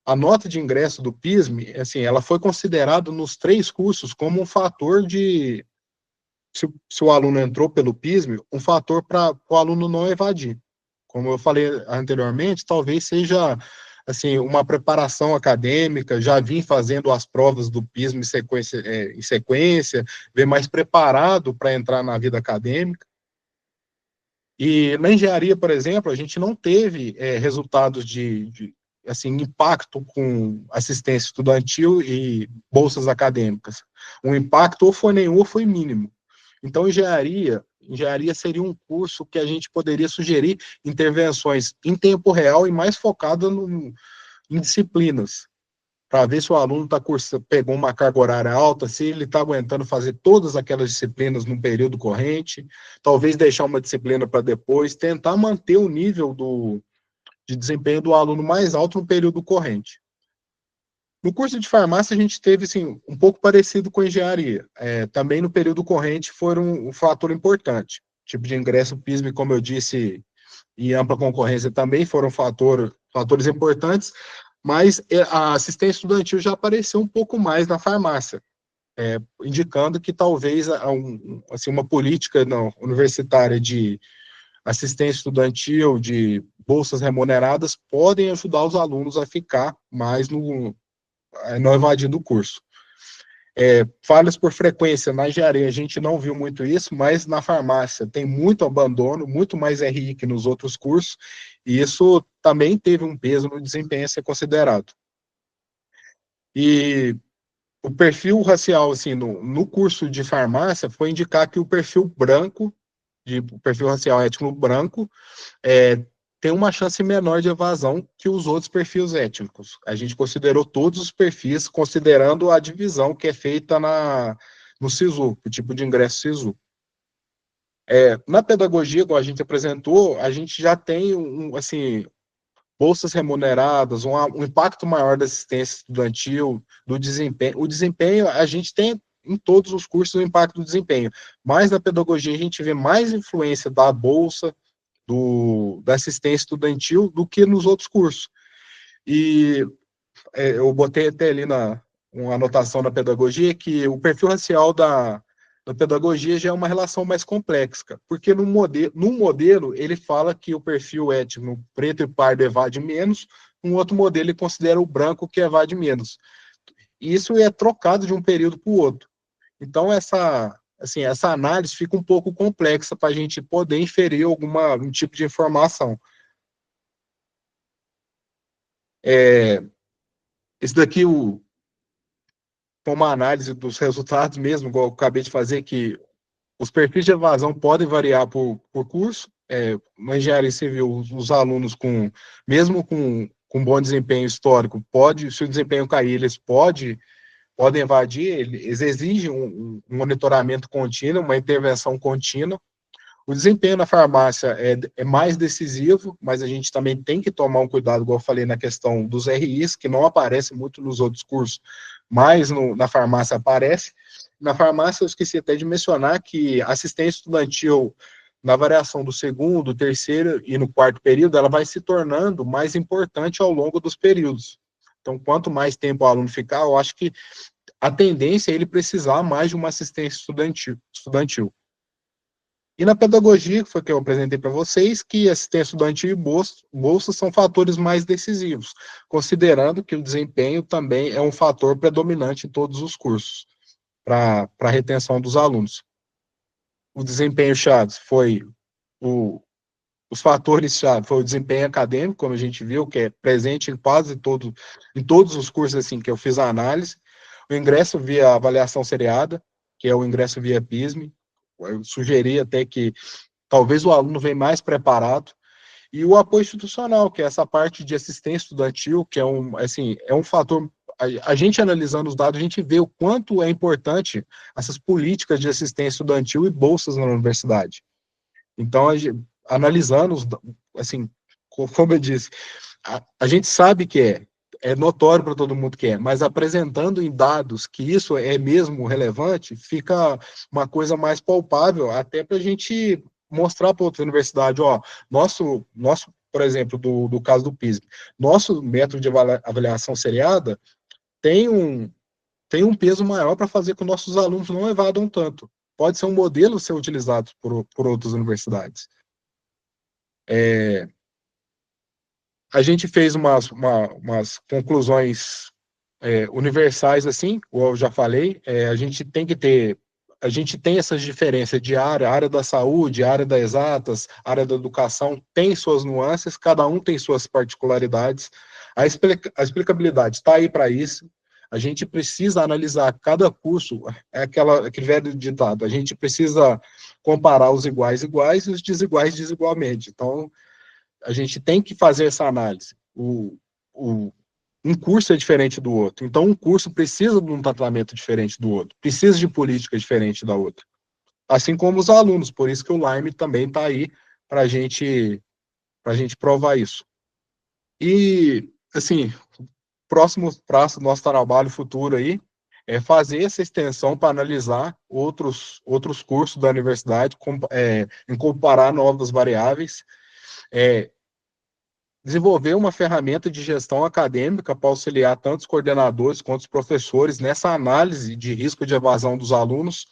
A nota de ingresso do PISM, assim, ela foi considerada nos 3 cursos como um fator de, se o aluno entrou pelo PISM, um fator para o aluno não evadir. Como eu falei anteriormente, talvez seja, assim, uma preparação acadêmica, já vim fazendo as provas do PISM em sequência, ver mais preparado para entrar na vida acadêmica. E na engenharia, por exemplo, a gente não teve resultados de assim, impacto com assistência estudantil e bolsas acadêmicas. O impacto ou foi nenhum ou foi mínimo. Então, engenharia seria um curso que a gente poderia sugerir intervenções em tempo real e mais focada em disciplinas, para ver se o aluno pegou uma carga horária alta, se ele está aguentando fazer todas aquelas disciplinas no período corrente, talvez deixar uma disciplina para depois, tentar manter o nível de desempenho do aluno mais alto no período corrente. No curso de farmácia, a gente teve, assim, um pouco parecido com a engenharia. Também no período corrente foi um fator importante. Tipo de ingresso PISM, como eu disse, e ampla concorrência também foram fatores importantes, mas a assistência estudantil já apareceu um pouco mais na farmácia, indicando que talvez assim, uma política universitária de assistência estudantil, de bolsas remuneradas, podem ajudar os alunos a ficar mais não evadindo o curso. Falhas por frequência na engenharia, a gente não viu muito isso, mas na farmácia tem muito abandono, muito mais RI que nos outros cursos, e isso também teve um peso no desempenho a ser considerado. E o perfil racial, assim, no curso de farmácia, foi indicar que o perfil racial étnico branco, tem uma chance menor de evasão que os outros perfis étnicos. A gente considerou todos os perfis, considerando a divisão que é feita no SISU, o tipo de ingresso SISU. Na pedagogia, como a gente apresentou, a gente já tem, assim, bolsas remuneradas, um impacto maior da assistência estudantil, do desempenho. O desempenho, a gente tem em todos os cursos o impacto do desempenho, mas na pedagogia a gente vê mais influência da bolsa, da assistência estudantil, do que nos outros cursos. E eu botei até ali uma anotação na pedagogia que o perfil racial da pedagogia já é uma relação mais complexa, porque no modelo ele fala que o perfil étnico preto e pardo evade menos, um outro modelo ele considera o branco que evade menos. E isso é trocado de um período para o outro. Então, essa análise fica um pouco complexa para a gente poder inferir um tipo de informação. Esse daqui, uma análise dos resultados mesmo, igual eu acabei de fazer, que os perfis de evasão podem variar por curso. Na engenharia civil, os alunos, mesmo com bom desempenho histórico, se o desempenho cair, eles podem evadir, eles exigem um monitoramento contínuo, uma intervenção contínua. O desempenho na farmácia é mais decisivo, mas a gente também tem que tomar um cuidado, igual eu falei, na questão dos RIs, que não aparece muito nos outros cursos, mas na farmácia aparece. Na farmácia, eu esqueci até de mencionar que a assistência estudantil, na variação do segundo, terceiro e no quarto período, ela vai se tornando mais importante ao longo dos períodos. Então, quanto mais tempo o aluno ficar, eu acho que a tendência é ele precisar mais de uma assistência estudantil. E na pedagogia, que foi que eu apresentei para vocês, que assistência estudantil e bolsa são fatores mais decisivos, considerando que o desempenho também é um fator predominante em todos os cursos, para a retenção dos alunos. O desempenho chave os fatores chave foi o desempenho acadêmico, como a gente viu, que é presente em todos os cursos assim que eu fiz a análise. O ingresso via avaliação seriada, que é o ingresso via PISM. Eu sugeri até que talvez o aluno venha mais preparado, e o apoio institucional, que é essa parte de assistência estudantil, que é um fator, a gente analisando os dados, a gente vê o quanto é importante essas políticas de assistência estudantil e bolsas na universidade. Então, analisando, assim, como eu disse, a gente sabe que é notório para todo mundo que mas apresentando em dados que isso é mesmo relevante, fica uma coisa mais palpável, até para a gente mostrar para outra universidade, nosso, por exemplo, do caso do PISM, nosso método de avaliação seriada tem um peso maior para fazer com que nossos alunos não evadam tanto. Pode ser um modelo ser utilizado por outras universidades. A gente fez umas conclusões universais, assim, como eu já falei, a gente tem essas diferenças de área da saúde, área das exatas, área da educação, tem suas nuances, cada um tem suas particularidades, a explicabilidade está aí para isso, a gente precisa analisar cada curso, aquele velho ditado, a gente precisa comparar os iguais e os desiguais desigualmente, então a gente tem que fazer essa análise. Um curso é diferente do outro. Então, um curso precisa de um tratamento diferente do outro, precisa de política diferente da outra. Assim como os alunos, por isso que o Lime também está aí para a gente provar isso. E, assim, próximo prazo do nosso trabalho futuro aí é fazer essa extensão para analisar outros cursos da universidade, incorporar novas variáveis, desenvolver uma ferramenta de gestão acadêmica para auxiliar tanto os coordenadores quanto os professores nessa análise de risco de evasão dos alunos,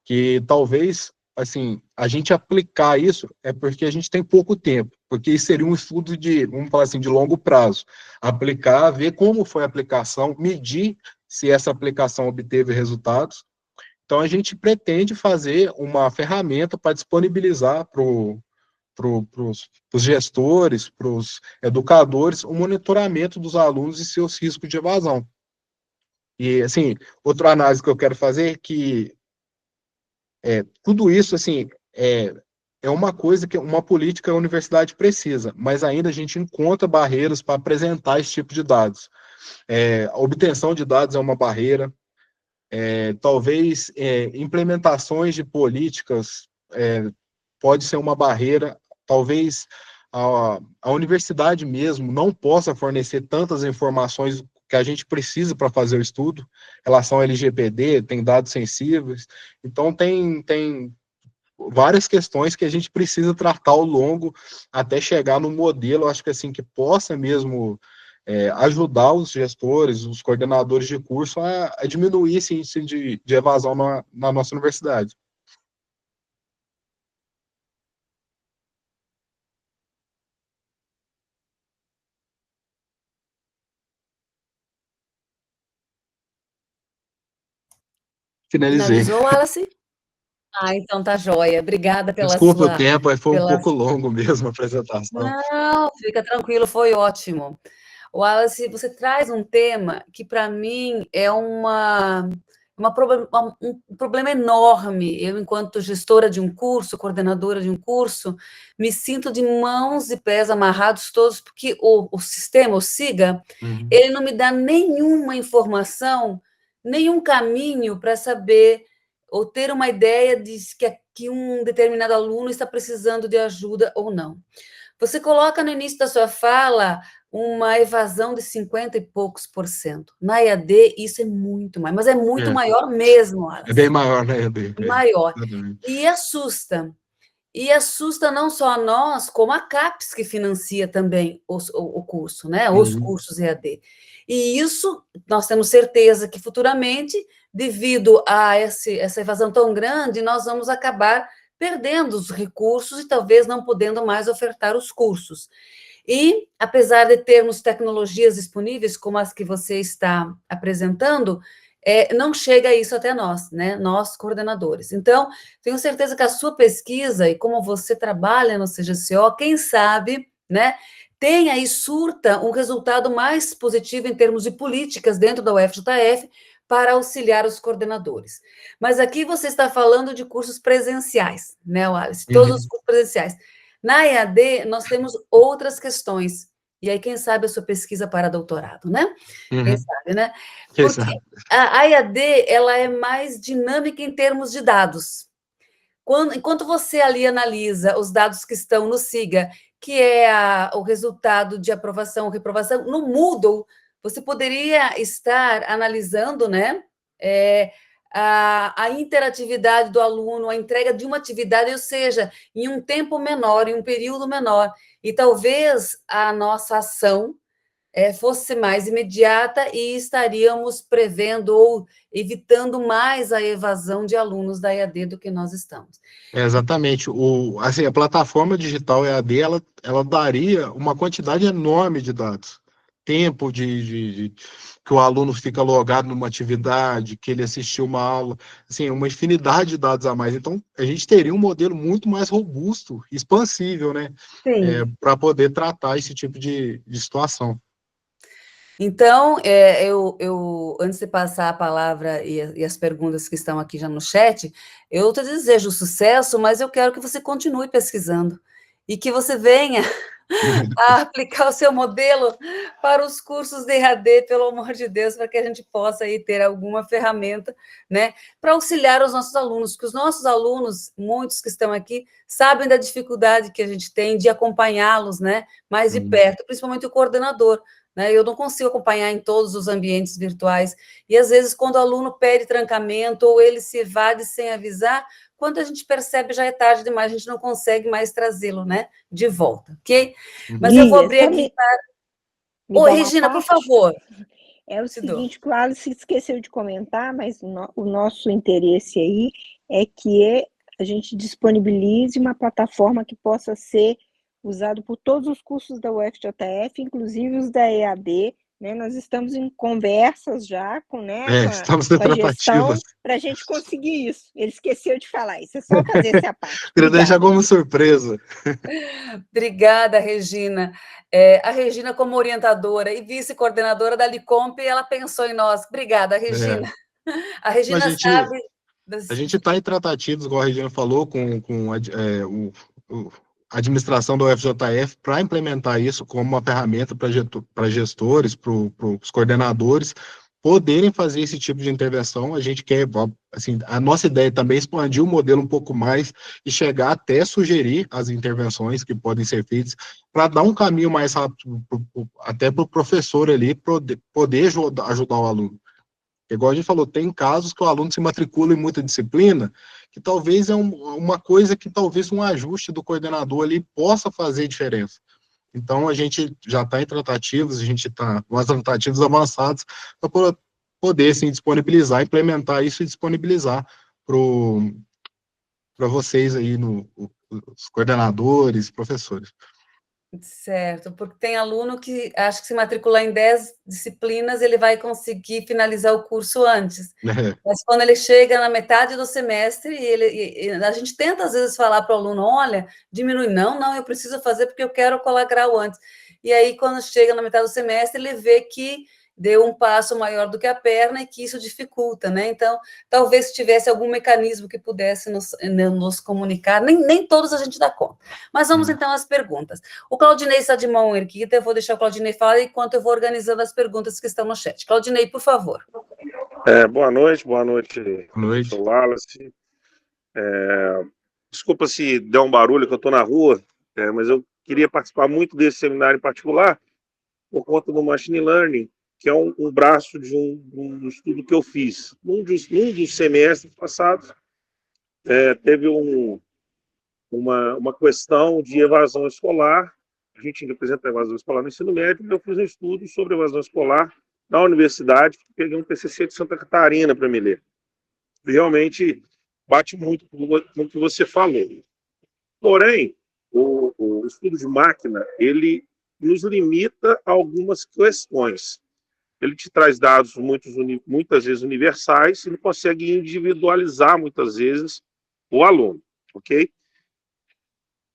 que talvez, assim, a gente aplicar isso é porque a gente tem pouco tempo, porque isso seria um estudo vamos falar assim, de longo prazo. Aplicar, ver como foi a aplicação, medir se essa aplicação obteve resultados. Então, a gente pretende fazer uma ferramenta para disponibilizar para os gestores, para os educadores, o monitoramento dos alunos e seus riscos de evasão. E, assim, outra análise que eu quero fazer é que tudo isso, assim, é uma coisa que uma política que a universidade precisa, mas ainda a gente encontra barreiras para apresentar esse tipo de dados. A obtenção de dados é uma barreira, talvez implementações de políticas pode ser uma barreira, talvez a universidade mesmo não possa fornecer tantas informações que a gente precisa para fazer o estudo, em relação ao LGPD, tem dados sensíveis, então tem várias questões que a gente precisa tratar ao longo até chegar no modelo, acho que assim, que possa mesmo ajudar os gestores, os coordenadores de curso a diminuir esse índice de evasão na nossa universidade. Finalizei. Finalizou, Wallace? Ah, então tá joia. Obrigada pela Desculpa o sua tempo, foi um pela pouco longo mesmo a apresentação. Não, fica tranquilo, foi ótimo. Wallace, você traz um tema que para mim é um problema enorme. Eu, enquanto gestora de um curso, coordenadora de um curso, me sinto de mãos e pés amarrados todos, porque o sistema, o SIGA, Uhum. ele não me dá nenhuma informação, nenhum caminho para saber ou ter uma ideia de que um determinado aluno está precisando de ajuda ou não. Você coloca no início da sua fala uma evasão de 50 e poucos por cento. Na EAD, isso é muito mais, mas é muito maior mesmo, É bem Alice. maior na EAD. Maior. Exatamente. E assusta. E assusta não só a nós, como a CAPES, que financia também o curso, né? Os Uhum. cursos EAD. E isso, nós temos certeza que futuramente, devido a essa evasão tão grande, nós vamos acabar perdendo os recursos e talvez não podendo mais ofertar os cursos. E, apesar de termos tecnologias disponíveis, como as que você está apresentando, não chega isso até nós, né? Nós, coordenadores. Então, tenho certeza que a sua pesquisa, e como você trabalha no CGCO, quem sabe, né? Tenha e surta um resultado mais positivo em termos de políticas dentro da UFJF para auxiliar os coordenadores. Mas aqui você está falando de cursos presenciais, né, Wallace? Todos os Uhum. cursos presenciais. Na EAD, nós temos outras questões. E aí, quem sabe a sua pesquisa para doutorado, né? Quem Uhum. sabe, né? Quem Porque sabe? a EAD, ela é mais dinâmica em termos de dados. Enquanto você ali analisa os dados que estão no SIGA, que é o resultado de aprovação ou reprovação, no Moodle, você poderia estar analisando, né? A interatividade do aluno, a entrega de uma atividade, ou seja, em um tempo menor, em um período menor. E talvez a nossa ação fosse mais imediata e estaríamos prevendo ou evitando mais a evasão de alunos da EAD do que nós estamos. Exatamente. Assim, a plataforma digital EAD, ela daria uma quantidade enorme de dados. Tempo que o aluno fica logado numa atividade, que ele assistiu uma aula, assim, uma infinidade de dados a mais. Então, a gente teria um modelo muito mais robusto, expansível, né, Sim. para poder tratar esse tipo de situação. Então, antes de passar a palavra e as perguntas que estão aqui já no chat, eu te desejo sucesso, mas eu quero que você continue pesquisando e que você venha a aplicar o seu modelo para os cursos de EAD, pelo amor de Deus, para que a gente possa aí ter alguma ferramenta, né, para auxiliar os nossos alunos, porque os nossos alunos, muitos que estão aqui, sabem da dificuldade que a gente tem de acompanhá-los, né, mais de perto, principalmente o coordenador, né, eu não consigo acompanhar em todos os ambientes virtuais, e às vezes quando o aluno pede trancamento ou ele se evade sem avisar, quando a gente percebe já é tarde demais, a gente não consegue mais trazê-lo, né, de volta, ok? Mas eu vou Guia, abrir aqui para... me Oi, dá uma Regina, por parte. favor. É o Te dou. seguinte, que o Alice esqueceu de comentar, mas o nosso interesse aí é que a gente disponibilize uma plataforma que possa ser usada por todos os cursos da UFJF, inclusive os da EAD, né? Nós estamos em conversas já Estamos na com a tratativa. gestão para a gente conseguir isso. Ele esqueceu de falar isso, é só fazer essa parte. Queria deixar como surpresa. Obrigada, Regina. A Regina, como orientadora e vice-coordenadora da Licomp, ela pensou em nós. Obrigada, Regina. A Regina sabe... A gente está em tratativas, igual a Regina falou, com a administração do UFJF para implementar isso como uma ferramenta para gestores, para os coordenadores, poderem fazer esse tipo de intervenção. A gente quer, assim, a nossa ideia também é expandir o modelo um pouco mais e chegar até sugerir as intervenções que podem ser feitas para dar um caminho mais rápido até para o professor ali poder ajudar o aluno. Igual a gente falou, tem casos que o aluno se matricula em muita disciplina, que talvez é uma coisa que talvez um ajuste do coordenador ali possa fazer diferença. Então, a gente já está em tratativas, a gente está com as tratativas avançadas para poder, assim, disponibilizar, implementar isso e disponibilizar para vocês aí, os coordenadores, professores. Certo, porque tem aluno que acha que se matricular em 10 disciplinas, ele vai conseguir finalizar o curso antes. Mas quando ele chega na metade do semestre, a gente tenta, às vezes, falar para o aluno, olha, diminui, não, eu preciso fazer porque eu quero colar grau antes. E aí, quando chega na metade do semestre, ele vê que deu um passo maior do que a perna e que isso dificulta, né? Então, talvez se tivesse algum mecanismo que pudesse nos comunicar, nem todos a gente dá conta. Mas vamos, então, às perguntas. O Claudinei está de mão erguida, eu vou deixar o Claudinei falar enquanto eu vou organizando as perguntas que estão no chat. Claudinei, por favor. Boa noite, professor Wallace. Desculpa se der um barulho, que eu estou na rua, mas eu queria participar muito desse seminário em particular por conta do Machine Learning, que é um braço de um estudo que eu fiz. Num dos semestres passados, teve uma questão de evasão escolar. A gente representa a evasão escolar no ensino médio, e eu fiz um estudo sobre evasão escolar na universidade, peguei um TCC de Santa Catarina para me ler. Realmente bate muito com o que você falou. Porém, o estudo de máquina, ele nos limita a algumas questões. Ele te traz dados muitas vezes universais e não consegue individualizar, muitas vezes, o aluno, ok?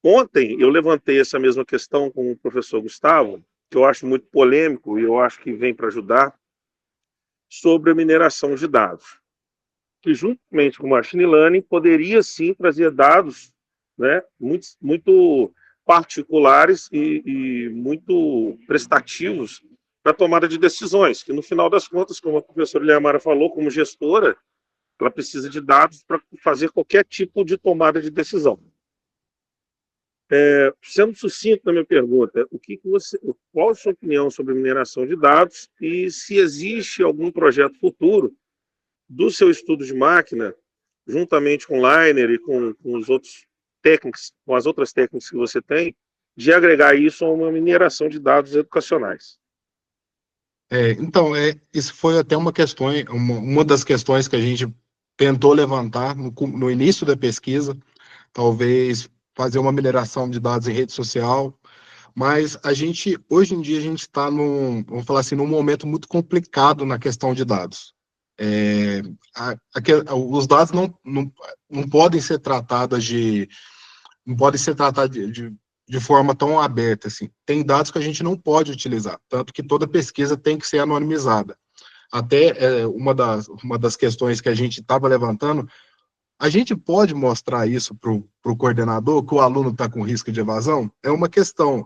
Ontem, eu levantei essa mesma questão com o professor Gustavo, que eu acho muito polêmico e eu acho que vem para ajudar, sobre a mineração de dados. Que, juntamente com o Machine Learning, poderia, sim, trazer dados, né, muito particulares e muito prestativos para a tomada de decisões, que, no final das contas, como a professora Liamara falou, como gestora, ela precisa de dados para fazer qualquer tipo de tomada de decisão. Sendo sucinto na minha pergunta, qual a sua opinião sobre a mineração de dados e se existe algum projeto futuro do seu estudo de máquina, juntamente com o Liner e com os outros técnicos, com as outras técnicas que você tem, de agregar isso a uma mineração de dados educacionais? Então, isso foi até uma das questões que a gente tentou levantar no início da pesquisa, talvez fazer uma mineração de dados em rede social, mas hoje em dia, a gente está vamos falar assim, num momento muito complicado na questão de dados. Os dados não podem ser tratados de forma tão aberta, assim. Tem dados que a gente não pode utilizar, tanto que toda pesquisa tem que ser anonimizada. Até uma das questões que a gente estava levantando, a gente pode mostrar isso para o coordenador, que o aluno está com risco de evasão? É uma questão,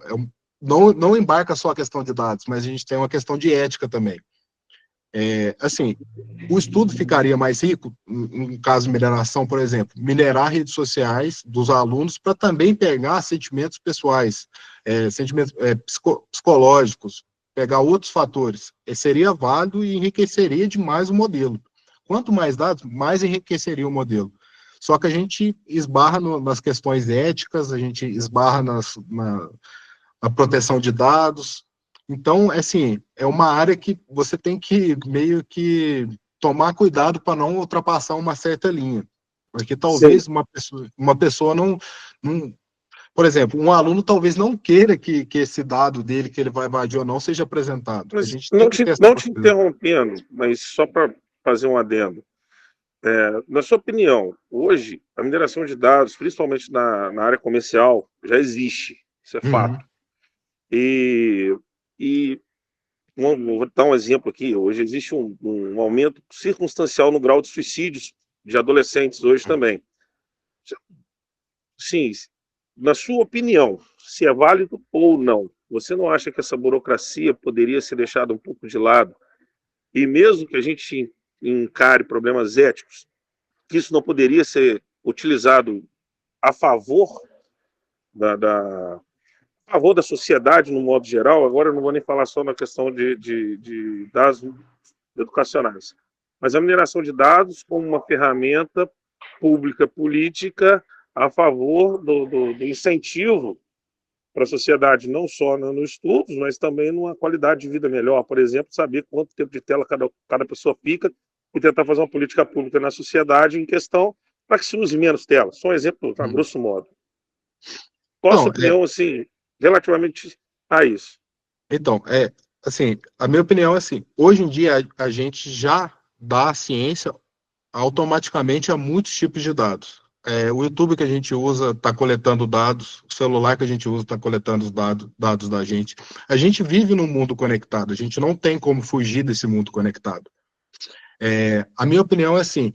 não embarca só a questão de dados, mas a gente tem uma questão de ética também. Assim, o estudo ficaria mais rico, no caso de mineração, por exemplo, minerar redes sociais dos alunos para também pegar sentimentos pessoais, sentimentos psicológicos, pegar outros fatores. Seria válido e enriqueceria demais o modelo. Quanto mais dados, mais enriqueceria o modelo. Só que a gente esbarra nas questões éticas, a gente esbarra na proteção de dados. Então, assim, é uma área que você tem que meio que tomar cuidado para não ultrapassar uma certa linha. Porque talvez uma pessoa não. Por exemplo, um aluno talvez não queira que esse dado dele, que ele vai invadir ou não, seja apresentado. Mas a gente não te interrompendo, mas só para fazer um adendo. Na sua opinião, hoje, a mineração de dados, principalmente na área comercial, já existe. Isso é fato. E vou dar um exemplo aqui. Hoje existe um aumento circunstancial no grau de suicídios de adolescentes hoje também. Sim, na sua opinião, se é válido ou não, você não acha que essa burocracia poderia ser deixada um pouco de lado E mesmo que a gente encare problemas éticos, que isso não poderia ser utilizado a favor a favor da sociedade no modo geral. Agora eu não vou nem falar só na questão de dados educacionais, mas a mineração de dados como uma ferramenta pública política a favor do incentivo para a sociedade, não só nos estudos, mas também numa qualidade de vida melhor. Por exemplo, saber quanto tempo de tela cada pessoa fica e tentar fazer uma política pública na sociedade em questão para que se use menos tela. Só um exemplo, a grosso modo. Qual a sua opinião, assim, relativamente a isso? Então, assim, a minha opinião é assim, hoje em dia a gente já dá ciência automaticamente a muitos tipos de dados. O YouTube que a gente usa está coletando dados, o celular que a gente usa está coletando os dados da gente. A gente vive num mundo conectado, a gente não tem como fugir desse mundo conectado. A minha opinião é assim,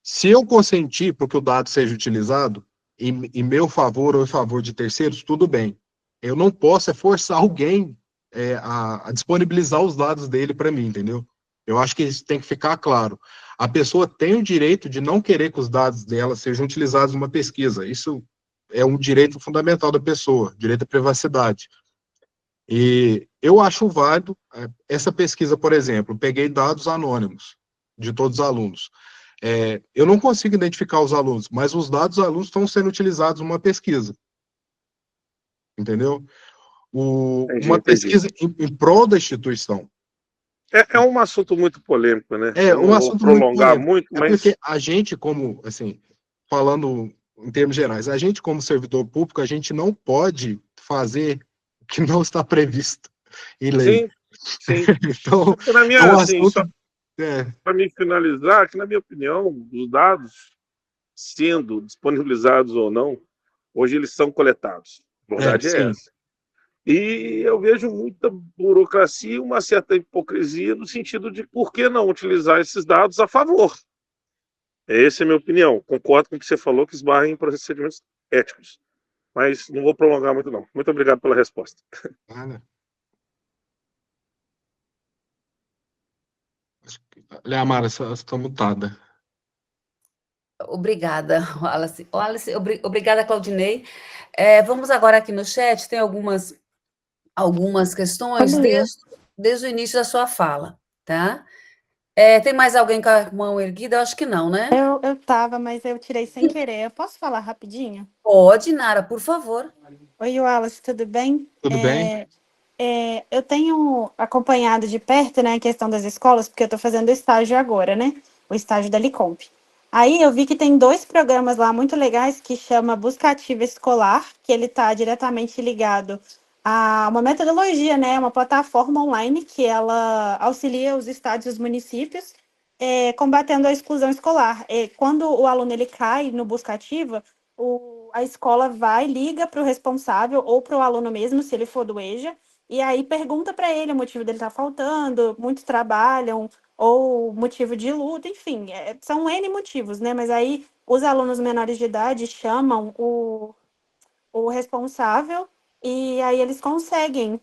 se eu consentir para que o dado seja utilizado, em meu favor ou em favor de terceiros, tudo bem. Eu não posso forçar alguém a disponibilizar os dados dele para mim, entendeu? Eu acho que isso tem que ficar claro. A pessoa tem o direito de não querer que os dados dela sejam utilizados numa pesquisa. Isso é um direito fundamental da pessoa, direito à privacidade. E eu acho válido essa pesquisa, por exemplo, peguei dados anônimos de todos os alunos. Eu não consigo identificar os alunos, mas os dados dos alunos estão sendo utilizados numa pesquisa. Entendeu? Uma pesquisa em prol da instituição. É um assunto muito polêmico, né? Um assunto muito polêmico. Muito, mas... porque a gente, como, assim, falando em termos gerais, a gente, como servidor público, a gente não pode fazer o que não está previsto em lei. Sim. Então, na minha, assunto... Para me finalizar, que na minha opinião, os dados, sendo disponibilizados ou não, hoje eles são coletados. A verdade é essa. E eu vejo muita burocracia e uma certa hipocrisia no sentido de por que não utilizar esses dados a favor. Essa é a minha opinião. Concordo com o que você falou, que esbarra em procedimentos éticos. Mas não vou prolongar muito, não. Muito obrigado pela resposta. Leamara, você está mutada. Obrigada, Wallace. Obrigada, Claudinei. Vamos agora aqui no chat, tem algumas questões desde o início da sua fala, tá? Tem mais alguém com a mão erguida? Eu acho que não, né? Eu estava, mas eu tirei sem querer. Eu posso falar rapidinho? Pode, Nara, por favor. Oi, Wallace, tudo bem? Tudo bem? Eu tenho acompanhado de perto, né, a questão das escolas, porque eu estou fazendo estágio agora, né? O estágio da Licomp. Aí eu vi que tem 2 programas lá muito legais que chama Busca Ativa Escolar, que ele está diretamente ligado a uma metodologia, né, uma plataforma online que ela auxilia os estados e os municípios combatendo a exclusão escolar. Quando o aluno ele cai no Busca Ativa, a escola liga para o responsável ou para o aluno mesmo, se ele for do EJA, e aí pergunta para ele o motivo dele estar faltando, muitos trabalham, ou motivo de luta, enfim, são N motivos, né? Mas aí os alunos menores de idade chamam o responsável e aí eles conseguem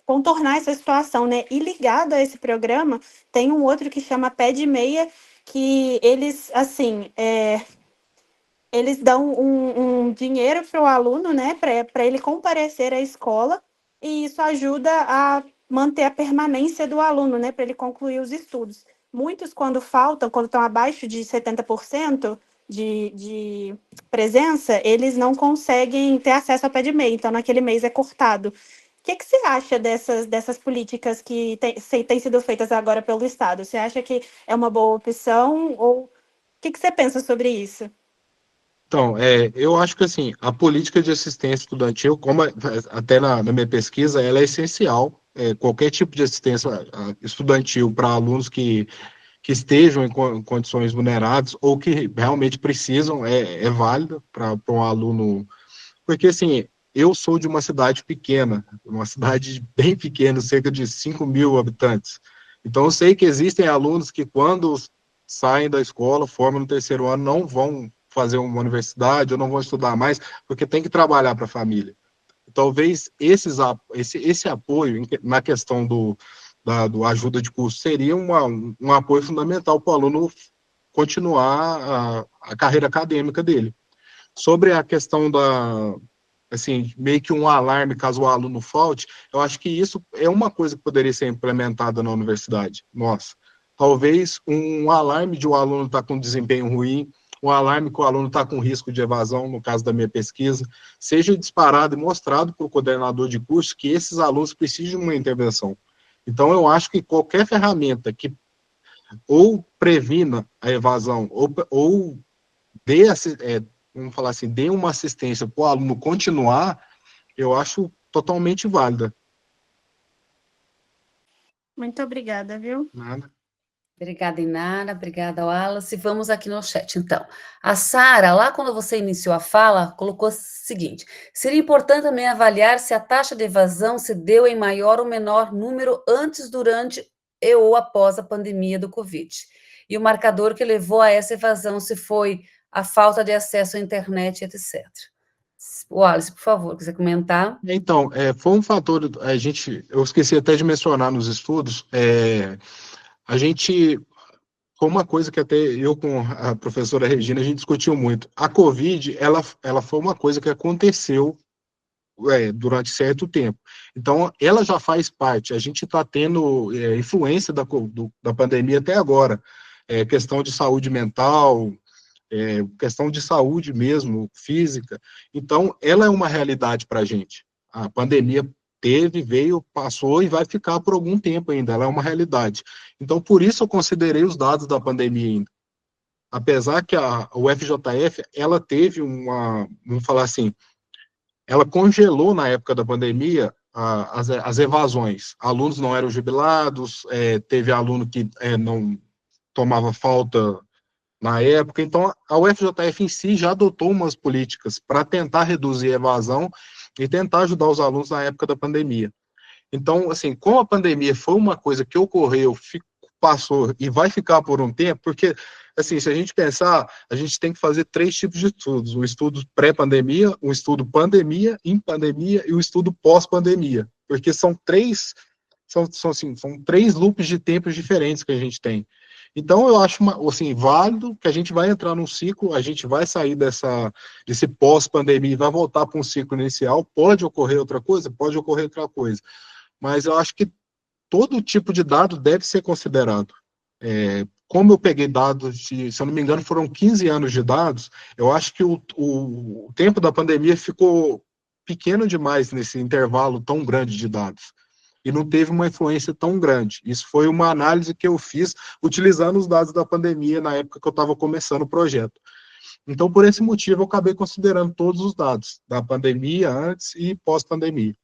contornar essa situação, né? E ligado a esse programa, tem um outro que chama Pé de Meia, que eles, assim, eles dão um dinheiro para o aluno, né? Para ele comparecer à escola, e isso ajuda a manter a permanência do aluno, né? Para ele concluir os estudos. Muitos, quando estão abaixo de 70% de presença, eles não conseguem ter acesso ao pé de meia, então naquele mês é cortado. O que você acha dessas políticas que têm sido feitas agora pelo Estado? Você acha que é uma boa opção? Ou o que você pensa sobre isso? Então, eu acho que assim, a política de assistência estudantil, como até na minha pesquisa, ela é essencial. Qualquer tipo de assistência estudantil para alunos que estejam em condições vulneráveis ou que realmente precisam, é válida para um aluno. Porque, assim, eu sou de uma cidade pequena, uma cidade bem pequena, cerca de 5.000 habitantes. Então, eu sei que existem alunos que, quando saem da escola, formam no 3º ano, não vão fazer uma universidade ou não vão estudar mais, porque tem que trabalhar para a família. Talvez esse apoio na questão do ajuda de custo, seria um apoio fundamental para o aluno continuar a carreira acadêmica dele. Sobre a questão assim, meio que um alarme caso o aluno falte, eu acho que isso é uma coisa que poderia ser implementada na universidade. Nossa, talvez um alarme de o aluno estar com desempenho ruim, um alarme que o aluno está com risco de evasão, no caso da minha pesquisa, seja disparado e mostrado para o coordenador de curso que esses alunos precisam de uma intervenção. Então, eu acho que qualquer ferramenta que ou previna a evasão, ou dê, vamos falar assim, dê uma assistência para o aluno continuar, eu acho totalmente válida. Muito obrigada, viu? Nada. Obrigada, Inara. Obrigada, Wallace. Vamos aqui no chat, então. A Sara, lá quando você iniciou a fala, colocou o seguinte: seria importante também avaliar se a taxa de evasão se deu em maior ou menor número antes, durante e ou após a pandemia do Covid. E o marcador que levou a essa evasão, se foi a falta de acesso à internet, etc. Wallace, por favor, quiser comentar? Então, foi um fator, eu esqueci até de mencionar nos estudos, a gente, foi uma coisa que até eu com a professora Regina, a gente discutiu muito. A Covid, ela foi uma coisa que aconteceu durante certo tempo. Então, ela já faz parte, a gente está tendo influência da pandemia até agora, questão de saúde mental, questão de saúde mesmo, física. Então, ela é uma realidade para a gente. A pandemia veio, passou e vai ficar por algum tempo ainda, ela é uma realidade. Então, por isso eu considerei os dados da pandemia ainda. Apesar que a UFJF, ela teve vamos falar assim, ela congelou na época da pandemia as evasões. Alunos não eram jubilados, teve aluno que não tomava falta na época, então a UFJF em si já adotou umas políticas para tentar reduzir a evasão e tentar ajudar os alunos na época da pandemia. Então, assim, como a pandemia foi uma coisa que ocorreu, passou e vai ficar por um tempo, porque, assim, se a gente pensar, a gente tem que fazer 3 tipos de estudos: o estudo pré-pandemia, o estudo pandemia, em pandemia e o estudo pós-pandemia, porque são 3 loops de tempos diferentes que a gente tem. Então, eu acho assim, válido que a gente vai entrar num ciclo, a gente vai sair desse pós-pandemia e vai voltar para um ciclo inicial. Pode ocorrer outra coisa? Pode ocorrer outra coisa. Mas eu acho que todo tipo de dado deve ser considerado. Como eu peguei dados, se eu não me engano, foram 15 anos de dados, eu acho que o tempo da pandemia ficou pequeno demais nesse intervalo tão grande de dados. E não teve uma influência tão grande. Isso foi uma análise que eu fiz utilizando os dados da pandemia na época que eu estava começando o projeto. Então, por esse motivo, eu acabei considerando todos os dados da pandemia, antes e pós-pandemia.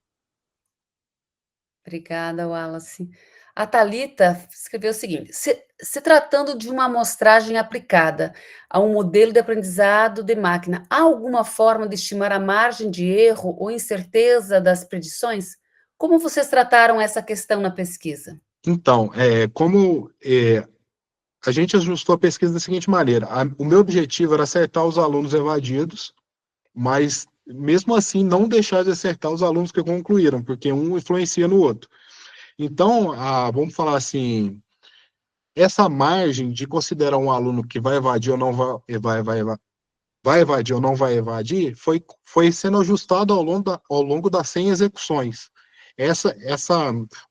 Obrigada, Wallace. A Thalita escreveu o seguinte: se tratando de uma amostragem aplicada a um modelo de aprendizado de máquina, há alguma forma de estimar a margem de erro ou incerteza das predições? Como vocês trataram essa questão na pesquisa? Então, a gente ajustou a pesquisa da seguinte maneira: o meu objetivo era acertar os alunos evadidos, mas, mesmo assim, não deixar de acertar os alunos que concluíram, porque um influencia no outro. Então, vamos falar assim, essa margem de considerar um aluno que vai evadir ou não vai evadir ou não vai evadir, foi sendo ajustado ao longo das 100 execuções.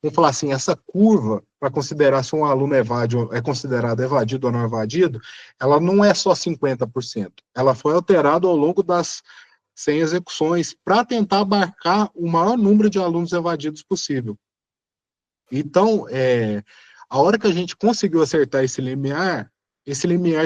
Vamos falar assim, essa curva para considerar se um aluno é considerado evadido ou não evadido, ela não é só 50%. Ela foi alterada ao longo das 100 execuções para tentar abarcar o maior número de alunos evadidos possível. Então, a hora que a gente conseguiu acertar esse limiar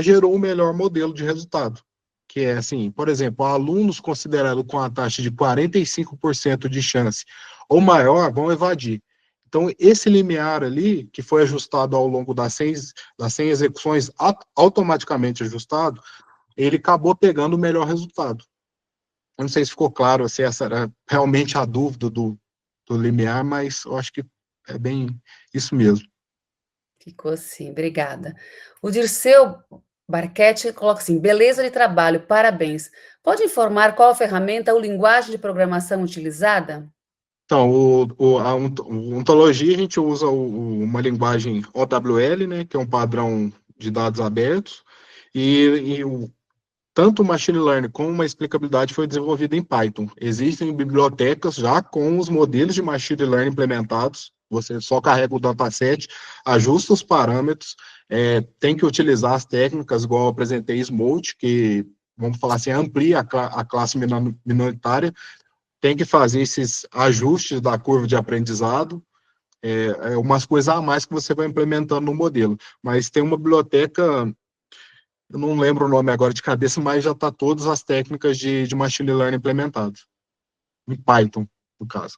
gerou o melhor modelo de resultado. Que é assim, por exemplo, alunos considerados com a taxa de 45% de chance ou maior vão evadir. Então, esse limiar ali, que foi ajustado ao longo das 100 execuções, automaticamente ajustado, ele acabou pegando o melhor resultado. Eu não sei se ficou claro se essa era realmente a dúvida do limiar, mas eu acho que é bem isso mesmo. Ficou assim, obrigada. O Dirceu Barquete coloca assim: beleza de trabalho, parabéns. Pode informar qual a ferramenta ou linguagem de programação utilizada? Então, ontologia, a gente usa uma linguagem OWL, né, que é um padrão de dados abertos, e tanto o machine learning como uma explicabilidade foi desenvolvida em Python. Existem bibliotecas já com os modelos de machine learning implementados, você só carrega o dataset, ajusta os parâmetros, tem que utilizar as técnicas, igual eu apresentei, SMOTE, que, vamos falar assim, amplia a classe minoritária, tem que fazer esses ajustes da curva de aprendizado, umas coisas a mais que você vai implementando no modelo. Mas tem uma biblioteca, eu não lembro o nome agora de cabeça, mas já está todas as técnicas de machine learning implementadas, em Python, no caso.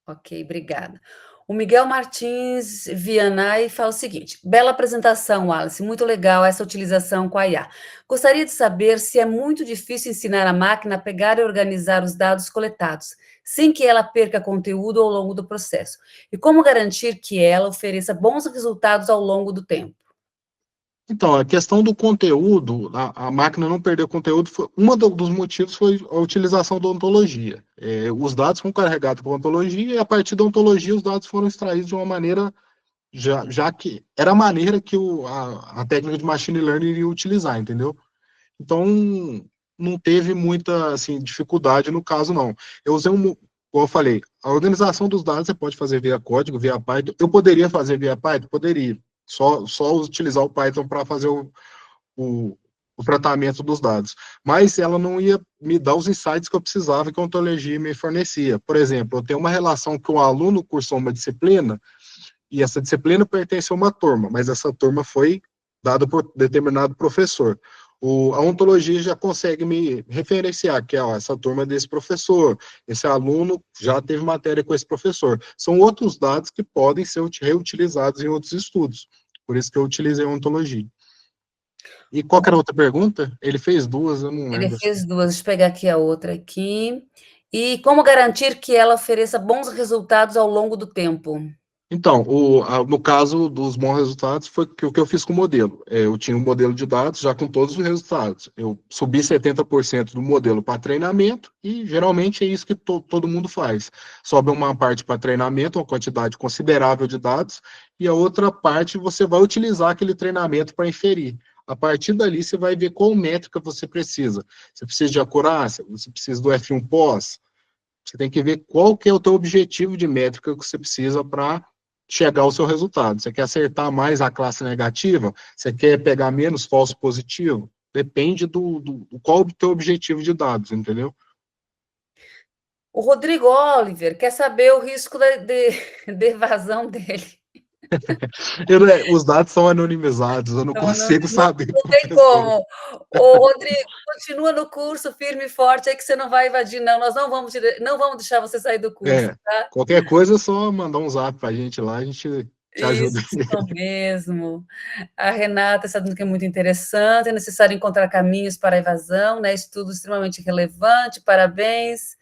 Ok, obrigada. O Miguel Martins Vianai fala o seguinte: bela apresentação, Wallace, muito legal essa utilização com a IA. Gostaria de saber se é muito difícil ensinar a máquina a pegar e organizar os dados coletados, sem que ela perca conteúdo ao longo do processo, e como garantir que ela ofereça bons resultados ao longo do tempo. Então, a questão do conteúdo, a máquina não perder conteúdo, dos motivos foi a utilização da ontologia. Os dados foram carregados com ontologia, e a partir da ontologia os dados foram extraídos de uma maneira, já que era a maneira que a técnica de machine learning iria utilizar, entendeu? Então, não teve muita assim, dificuldade no caso, não. Eu usei como eu falei, a organização dos dados você pode fazer via código, via Python. Eu poderia fazer via Python? Poderia. Só utilizar o Python para fazer o tratamento dos dados. Mas ela não ia me dar os insights que eu precisava que a ontologia me fornecia. Por exemplo, eu tenho uma relação que um aluno cursou uma disciplina, e essa disciplina pertence a uma turma, mas essa turma foi dada por determinado professor. A ontologia já consegue me referenciar que essa turma é desse professor, esse aluno já teve matéria com esse professor. São outros dados que podem ser reutilizados em outros estudos. Por isso que eu utilizei a ontologia. E qual que era a outra pergunta? Ele fez duas, eu não lembro. Ele fez duas, deixa eu pegar aqui a outra aqui. E como garantir que ela ofereça bons resultados ao longo do tempo? Então, no caso dos bons resultados, foi o que eu fiz com o modelo. Eu tinha um modelo de dados já com todos os resultados. Eu subi 70% do modelo para treinamento, e geralmente é isso que todo mundo faz. Sobe uma parte para treinamento, uma quantidade considerável de dados, e a outra parte você vai utilizar aquele treinamento para inferir. A partir dali, você vai ver qual métrica você precisa. Você precisa de acurácia, você precisa do F1 pós. Você tem que ver qual que é o teu objetivo de métrica que você precisa para chegar ao seu resultado. Você quer acertar mais a classe negativa? Você quer pegar menos falso positivo? Depende do qual o teu objetivo de dados, entendeu? O Rodrigo Oliver quer saber o risco de evasão dele. Os dados são anonimizados, eu não consigo saber. Não tem como. Ô, Rodrigo, continua no curso firme e forte, aí que você não vai evadir, não. Nós não vamos deixar você sair do curso, tá? Qualquer coisa é só mandar um zap para a gente lá, a gente te ajuda. Isso mesmo. A Renata está dizendo que é muito interessante, é necessário encontrar caminhos para a evasão, né? Estudo extremamente relevante, parabéns.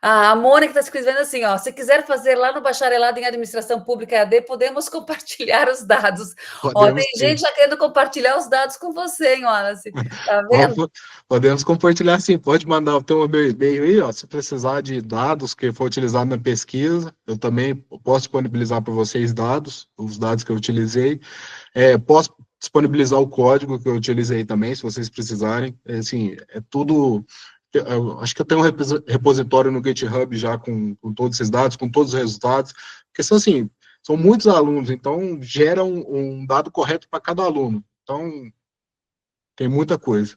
A Mônica está escrevendo assim, ó, se quiser fazer lá no bacharelado em administração pública EAD, podemos compartilhar os dados. Tem gente já querendo compartilhar os dados com você, hein, Wallace? Tá vendo? Podemos compartilhar sim, pode mandar o teu e-mail aí, ó, se precisar de dados que for utilizado na pesquisa, eu também posso disponibilizar para vocês os dados que eu utilizei, posso disponibilizar o código que eu utilizei também, se vocês precisarem, assim, é tudo... Eu acho que eu tenho um repositório no GitHub já com todos esses dados, com todos os resultados, porque são muitos alunos, então gera um dado correto para cada aluno. Então, tem muita coisa.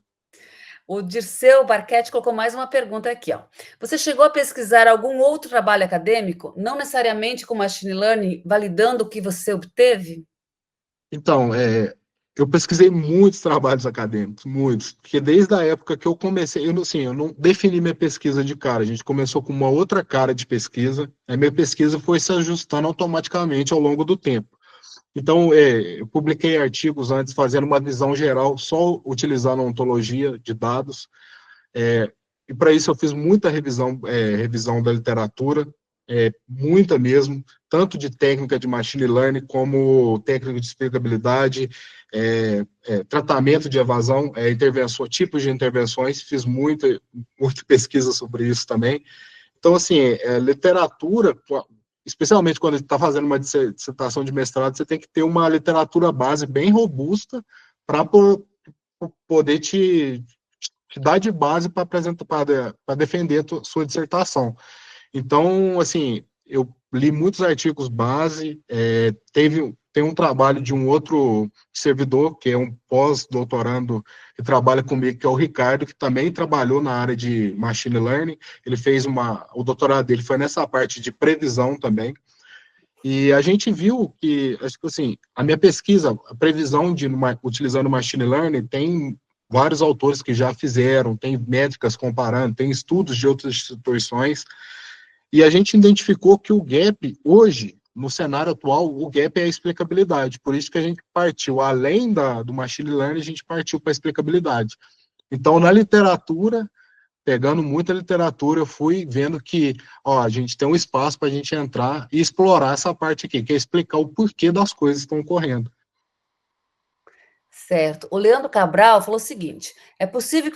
O Dirceu Barquete colocou mais uma pergunta aqui, ó. Você chegou a pesquisar algum outro trabalho acadêmico, não necessariamente com machine learning, validando o que você obteve? Então, eu pesquisei muitos trabalhos acadêmicos, muitos, porque desde a época que eu comecei, eu não defini minha pesquisa de cara, a gente começou com uma outra cara de pesquisa, a minha pesquisa foi se ajustando automaticamente ao longo do tempo. Então, eu publiquei artigos antes fazendo uma visão geral, só utilizando a ontologia de dados, e para isso eu fiz muita revisão da literatura, muita mesmo, tanto de técnica de machine learning, como técnica de explicabilidade, tratamento de evasão, tipos de intervenções, fiz muita pesquisa sobre isso também. Então, assim, literatura, especialmente quando você está fazendo uma dissertação de mestrado, você tem que ter uma literatura base bem robusta para poder te dar de base para apresentar, para defender a sua dissertação. Então, assim, eu li muitos artigos base, tem um trabalho de um outro servidor, que é um pós-doutorando, que trabalha comigo, que é o Ricardo, que também trabalhou na área de Machine Learning. Ele fez o doutorado dele foi nessa parte de previsão também. E a gente viu que, acho que assim, a minha pesquisa, a previsão utilizando Machine Learning, tem vários autores que já fizeram, tem métricas comparando, tem estudos de outras instituições, e a gente identificou que o gap, hoje, no cenário atual, o gap é a explicabilidade. Por isso que a gente partiu, além do machine learning, a gente partiu para a explicabilidade. Então, na literatura, pegando muita literatura, eu fui vendo que, a gente tem um espaço para a gente entrar e explorar essa parte aqui, que é explicar o porquê das coisas que estão ocorrendo. Certo. O Leandro Cabral falou o seguinte: é possível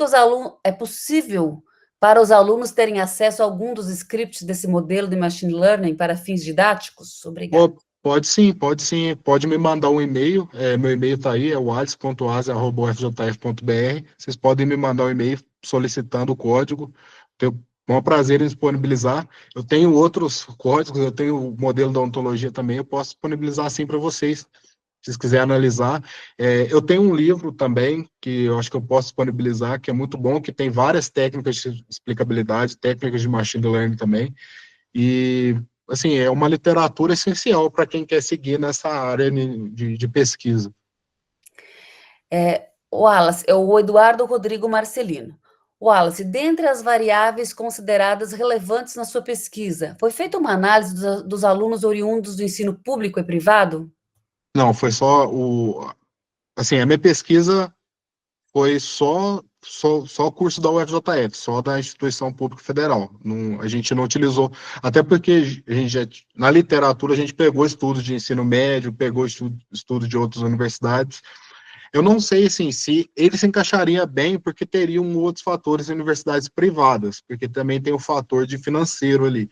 para os alunos terem acesso a algum dos scripts desse modelo de machine learning para fins didáticos? Obrigado. Pode sim, pode me mandar um e-mail, meu e-mail está aí, é o alice.ase@ufjf.br, vocês podem me mandar um e-mail solicitando o código, tenho o maior prazer em disponibilizar. Eu tenho outros códigos, eu tenho o modelo da ontologia também, eu posso disponibilizar assim para vocês, se vocês quiserem analisar. Eu tenho um livro também, que eu acho que eu posso disponibilizar, que é muito bom, que tem várias técnicas de explicabilidade, técnicas de machine learning também, e, assim, é uma literatura essencial para quem quer seguir nessa área de pesquisa. Wallace, é o Eduardo Rodrigo Marcelino. Wallace, dentre as variáveis consideradas relevantes na sua pesquisa, foi feita uma análise dos alunos oriundos do ensino público e privado? Não, foi só assim, a minha pesquisa foi só o curso da UFJF, só da instituição pública federal. A gente não utilizou, até porque na literatura a gente pegou estudos de ensino médio, pegou estudo de outras universidades. Eu não sei, assim, se ele se encaixaria bem, porque teriam outros fatores em universidades privadas, porque também tem o fator de financeiro ali.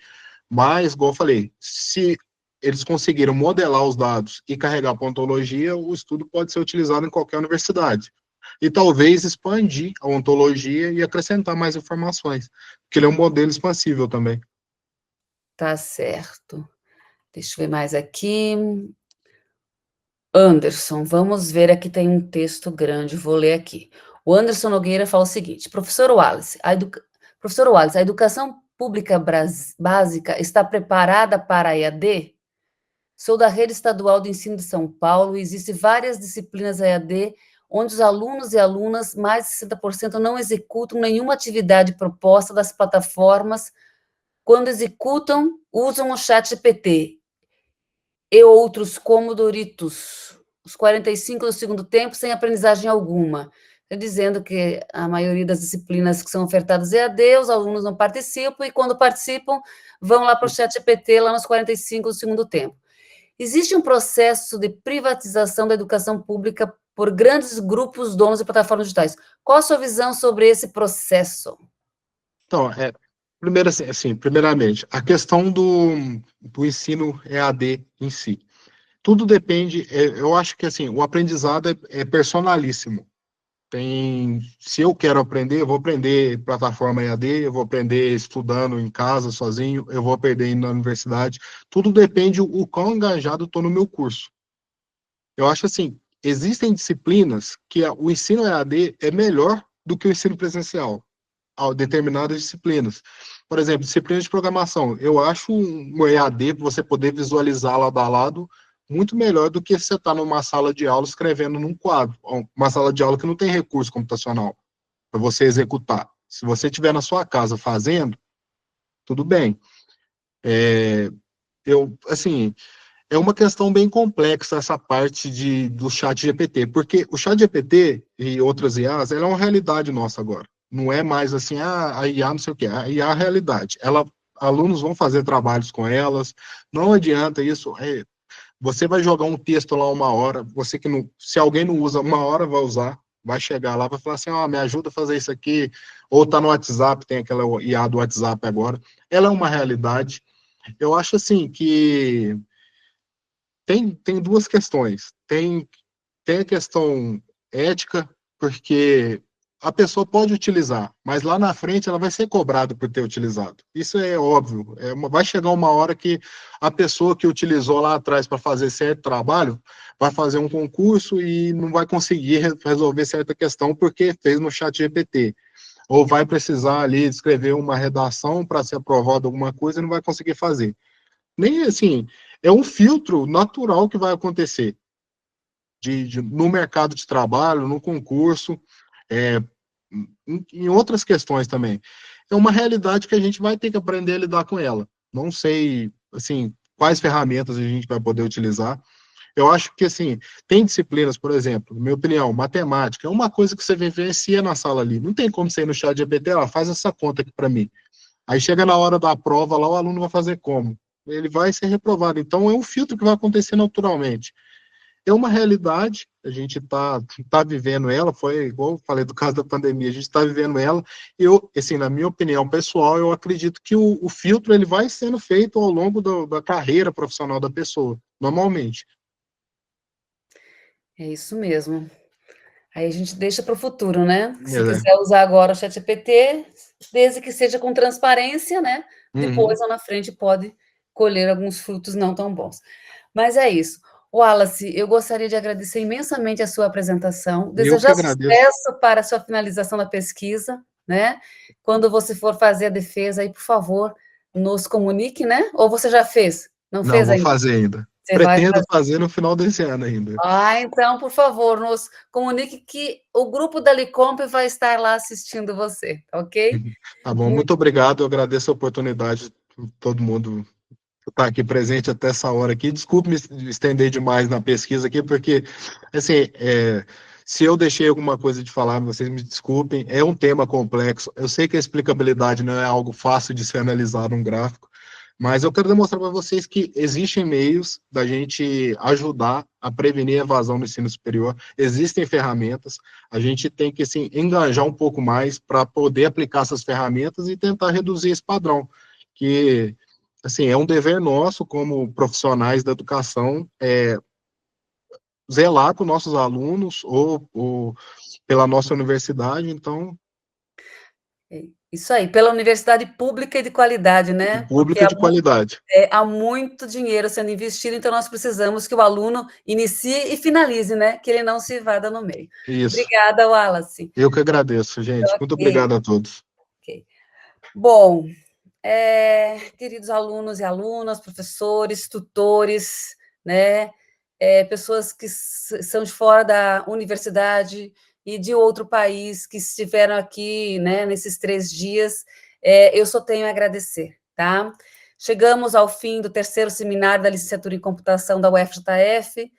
Mas, igual eu falei, se eles conseguiram modelar os dados e carregar para ontologia, o estudo pode ser utilizado em qualquer universidade. E talvez expandir a ontologia e acrescentar mais informações, porque ele é um modelo expansível também. Tá certo. Deixa eu ver mais aqui. Anderson, vamos ver, aqui tem um texto grande, vou ler aqui. O Anderson Nogueira fala o seguinte: Professor Wallace, a educação pública básica está preparada para a EAD? Sou da rede estadual de ensino de São Paulo e existem várias disciplinas EAD onde os alunos e alunas, mais de 60%, não executam nenhuma atividade proposta das plataformas. Quando executam, usam o ChatGPT e outros como Doritos, os 45 do segundo tempo, sem aprendizagem alguma. Dizendo que a maioria das disciplinas que são ofertadas EAD, os alunos não participam, e quando participam, vão lá para o ChatGPT, lá nos 45 do segundo tempo. Existe um processo de privatização da educação pública por grandes grupos donos de plataformas digitais. Qual a sua visão sobre esse processo? Então, primeiramente, a questão do ensino EAD em si. Tudo depende, eu acho que assim, o aprendizado é personalíssimo. Se eu quero aprender, eu vou aprender plataforma EAD, eu vou aprender estudando em casa, sozinho, eu vou aprender na universidade. Tudo depende o quão engajado eu estou no meu curso. Eu acho assim, existem disciplinas que o ensino EAD é melhor do que o ensino presencial, a determinadas disciplinas. Por exemplo, disciplina de programação. Eu acho um EAD, para você poder visualizar lado a lado, muito melhor do que você estar numa sala de aula escrevendo num quadro, uma sala de aula que não tem recurso computacional para você executar. Se você estiver na sua casa fazendo, tudo bem. É uma questão bem complexa essa parte do ChatGPT, porque o ChatGPT e outras IAs, ela é uma realidade nossa agora. Não é mais assim, a IA não sei o quê, a IA é a realidade. Alunos vão fazer trabalhos com elas, não adianta isso. Você vai jogar um texto lá 1 hora, se alguém não usa, 1 hora vai usar, vai chegar lá, vai falar assim, me ajuda a fazer isso aqui, ou tá no WhatsApp, tem aquela IA do WhatsApp agora. Ela é uma realidade. Eu acho, assim, que tem duas questões. Tem a questão ética, porque a pessoa pode utilizar, mas lá na frente ela vai ser cobrada por ter utilizado. Isso é óbvio. Vai chegar uma hora que a pessoa que utilizou lá atrás para fazer certo trabalho vai fazer um concurso e não vai conseguir resolver certa questão porque fez no chat GPT. Ou vai precisar ali escrever uma redação para ser aprovado alguma coisa e não vai conseguir fazer. Nem assim, é um filtro natural que vai acontecer no mercado de trabalho, no concurso, em outras questões também. É uma realidade que a gente vai ter que aprender a lidar com ela. Não sei, assim, quais ferramentas a gente vai poder utilizar. Eu acho que, assim, tem disciplinas, por exemplo, na minha opinião, matemática, é uma coisa que você vivencia na sala ali. Não tem como você ir no chat GPT, faz essa conta aqui para mim. Aí chega na hora da prova lá, o aluno vai fazer como? Ele vai ser reprovado. Então, é um filtro que vai acontecer naturalmente. É uma realidade, a gente tá vivendo ela, foi igual eu falei do caso da pandemia, a gente está vivendo ela, eu, assim, na minha opinião pessoal, eu acredito que o filtro ele vai sendo feito ao longo da carreira profissional da pessoa, normalmente. É isso mesmo. Aí a gente deixa para o futuro, né? Se É. quiser usar agora o ChatGPT, desde que seja com transparência, né? Uhum. Depois, lá na frente, pode colher alguns frutos não tão bons. Mas é isso. Wallace, eu gostaria de agradecer imensamente a sua apresentação, Eu que desejar agradeço. sucesso para a sua finalização da pesquisa, né? Quando você for fazer a defesa, aí, por favor, nos comunique, né? Ou você já fez? Não Não, fez vou ainda? fazer ainda. Você vai Pretendo fazer. fazer no final desse ano ainda. Então, por favor, nos comunique que o grupo da Licomp vai estar lá assistindo você, ok? Tá bom, Muito muito obrigado, eu agradeço a oportunidade de todo mundo estar aqui presente até essa hora aqui. Desculpe me estender demais na pesquisa aqui, porque, assim, se eu deixei alguma coisa de falar, vocês me desculpem, é um tema complexo. Eu sei que a explicabilidade não é algo fácil de ser analisado num gráfico, mas eu quero demonstrar para vocês que existem meios da gente ajudar a prevenir a evasão no ensino superior, existem ferramentas, a gente tem que, assim, engajar um pouco mais para poder aplicar essas ferramentas e tentar reduzir esse padrão, que assim, é um dever nosso como profissionais da educação zelar por nossos alunos ou pela nossa universidade, então, Isso aí, pela universidade pública e de qualidade, né? Porque pública de qualidade. há muito dinheiro sendo investido, então nós precisamos que o aluno inicie e finalize, né? Que ele não se evada no meio. Isso. Obrigada, Wallace. Eu que agradeço, gente. Muito Ok, obrigado a todos. ok. Bom, queridos alunos e alunas, professores, tutores, né? Pessoas que são de fora da universidade e de outro país que estiveram aqui, né, nesses 3 dias, eu só tenho a agradecer, tá? Chegamos ao fim do 3º seminário da licenciatura em computação da UFJF.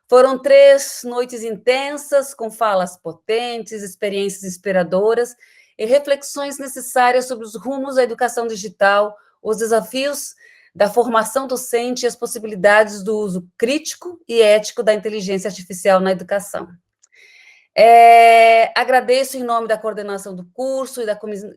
Foram 3 noites intensas, com falas potentes, experiências inspiradoras e reflexões necessárias sobre os rumos da educação digital, os desafios da formação docente e as possibilidades do uso crítico e ético da inteligência artificial na educação. Agradeço em nome da coordenação do curso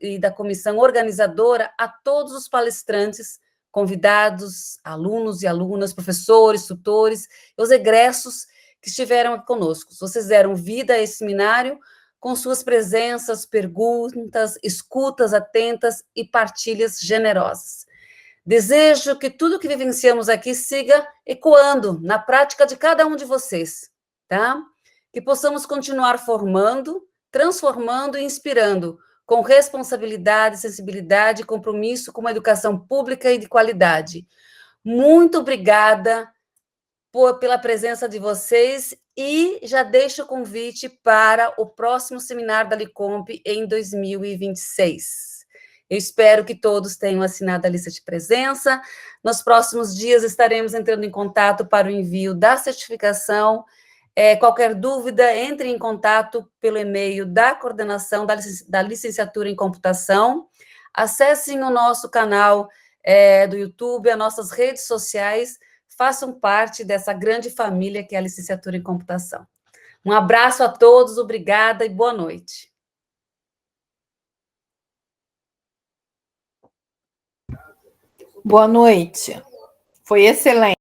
e da comissão organizadora a todos os palestrantes, convidados, alunos e alunas, professores, tutores, e os egressos que estiveram aqui conosco. Vocês deram vida a esse seminário com suas presenças, perguntas, escutas atentas e partilhas generosas. Desejo que tudo que vivenciamos aqui siga ecoando na prática de cada um de vocês, tá? Que possamos continuar formando, transformando e inspirando com responsabilidade, sensibilidade e compromisso com uma educação pública e de qualidade. Muito obrigada pela presença de vocês e já deixo o convite para o próximo seminário da Licomp em 2026. Eu espero que todos tenham assinado a lista de presença. Nos próximos dias estaremos entrando em contato para o envio da certificação. Qualquer dúvida, entre em contato pelo e-mail da coordenação da licenciatura em computação. Acessem o nosso canal do YouTube, as nossas redes sociais, façam parte dessa grande família que é a licenciatura em computação. Um abraço a todos, obrigada e boa noite. Boa noite. Foi excelente.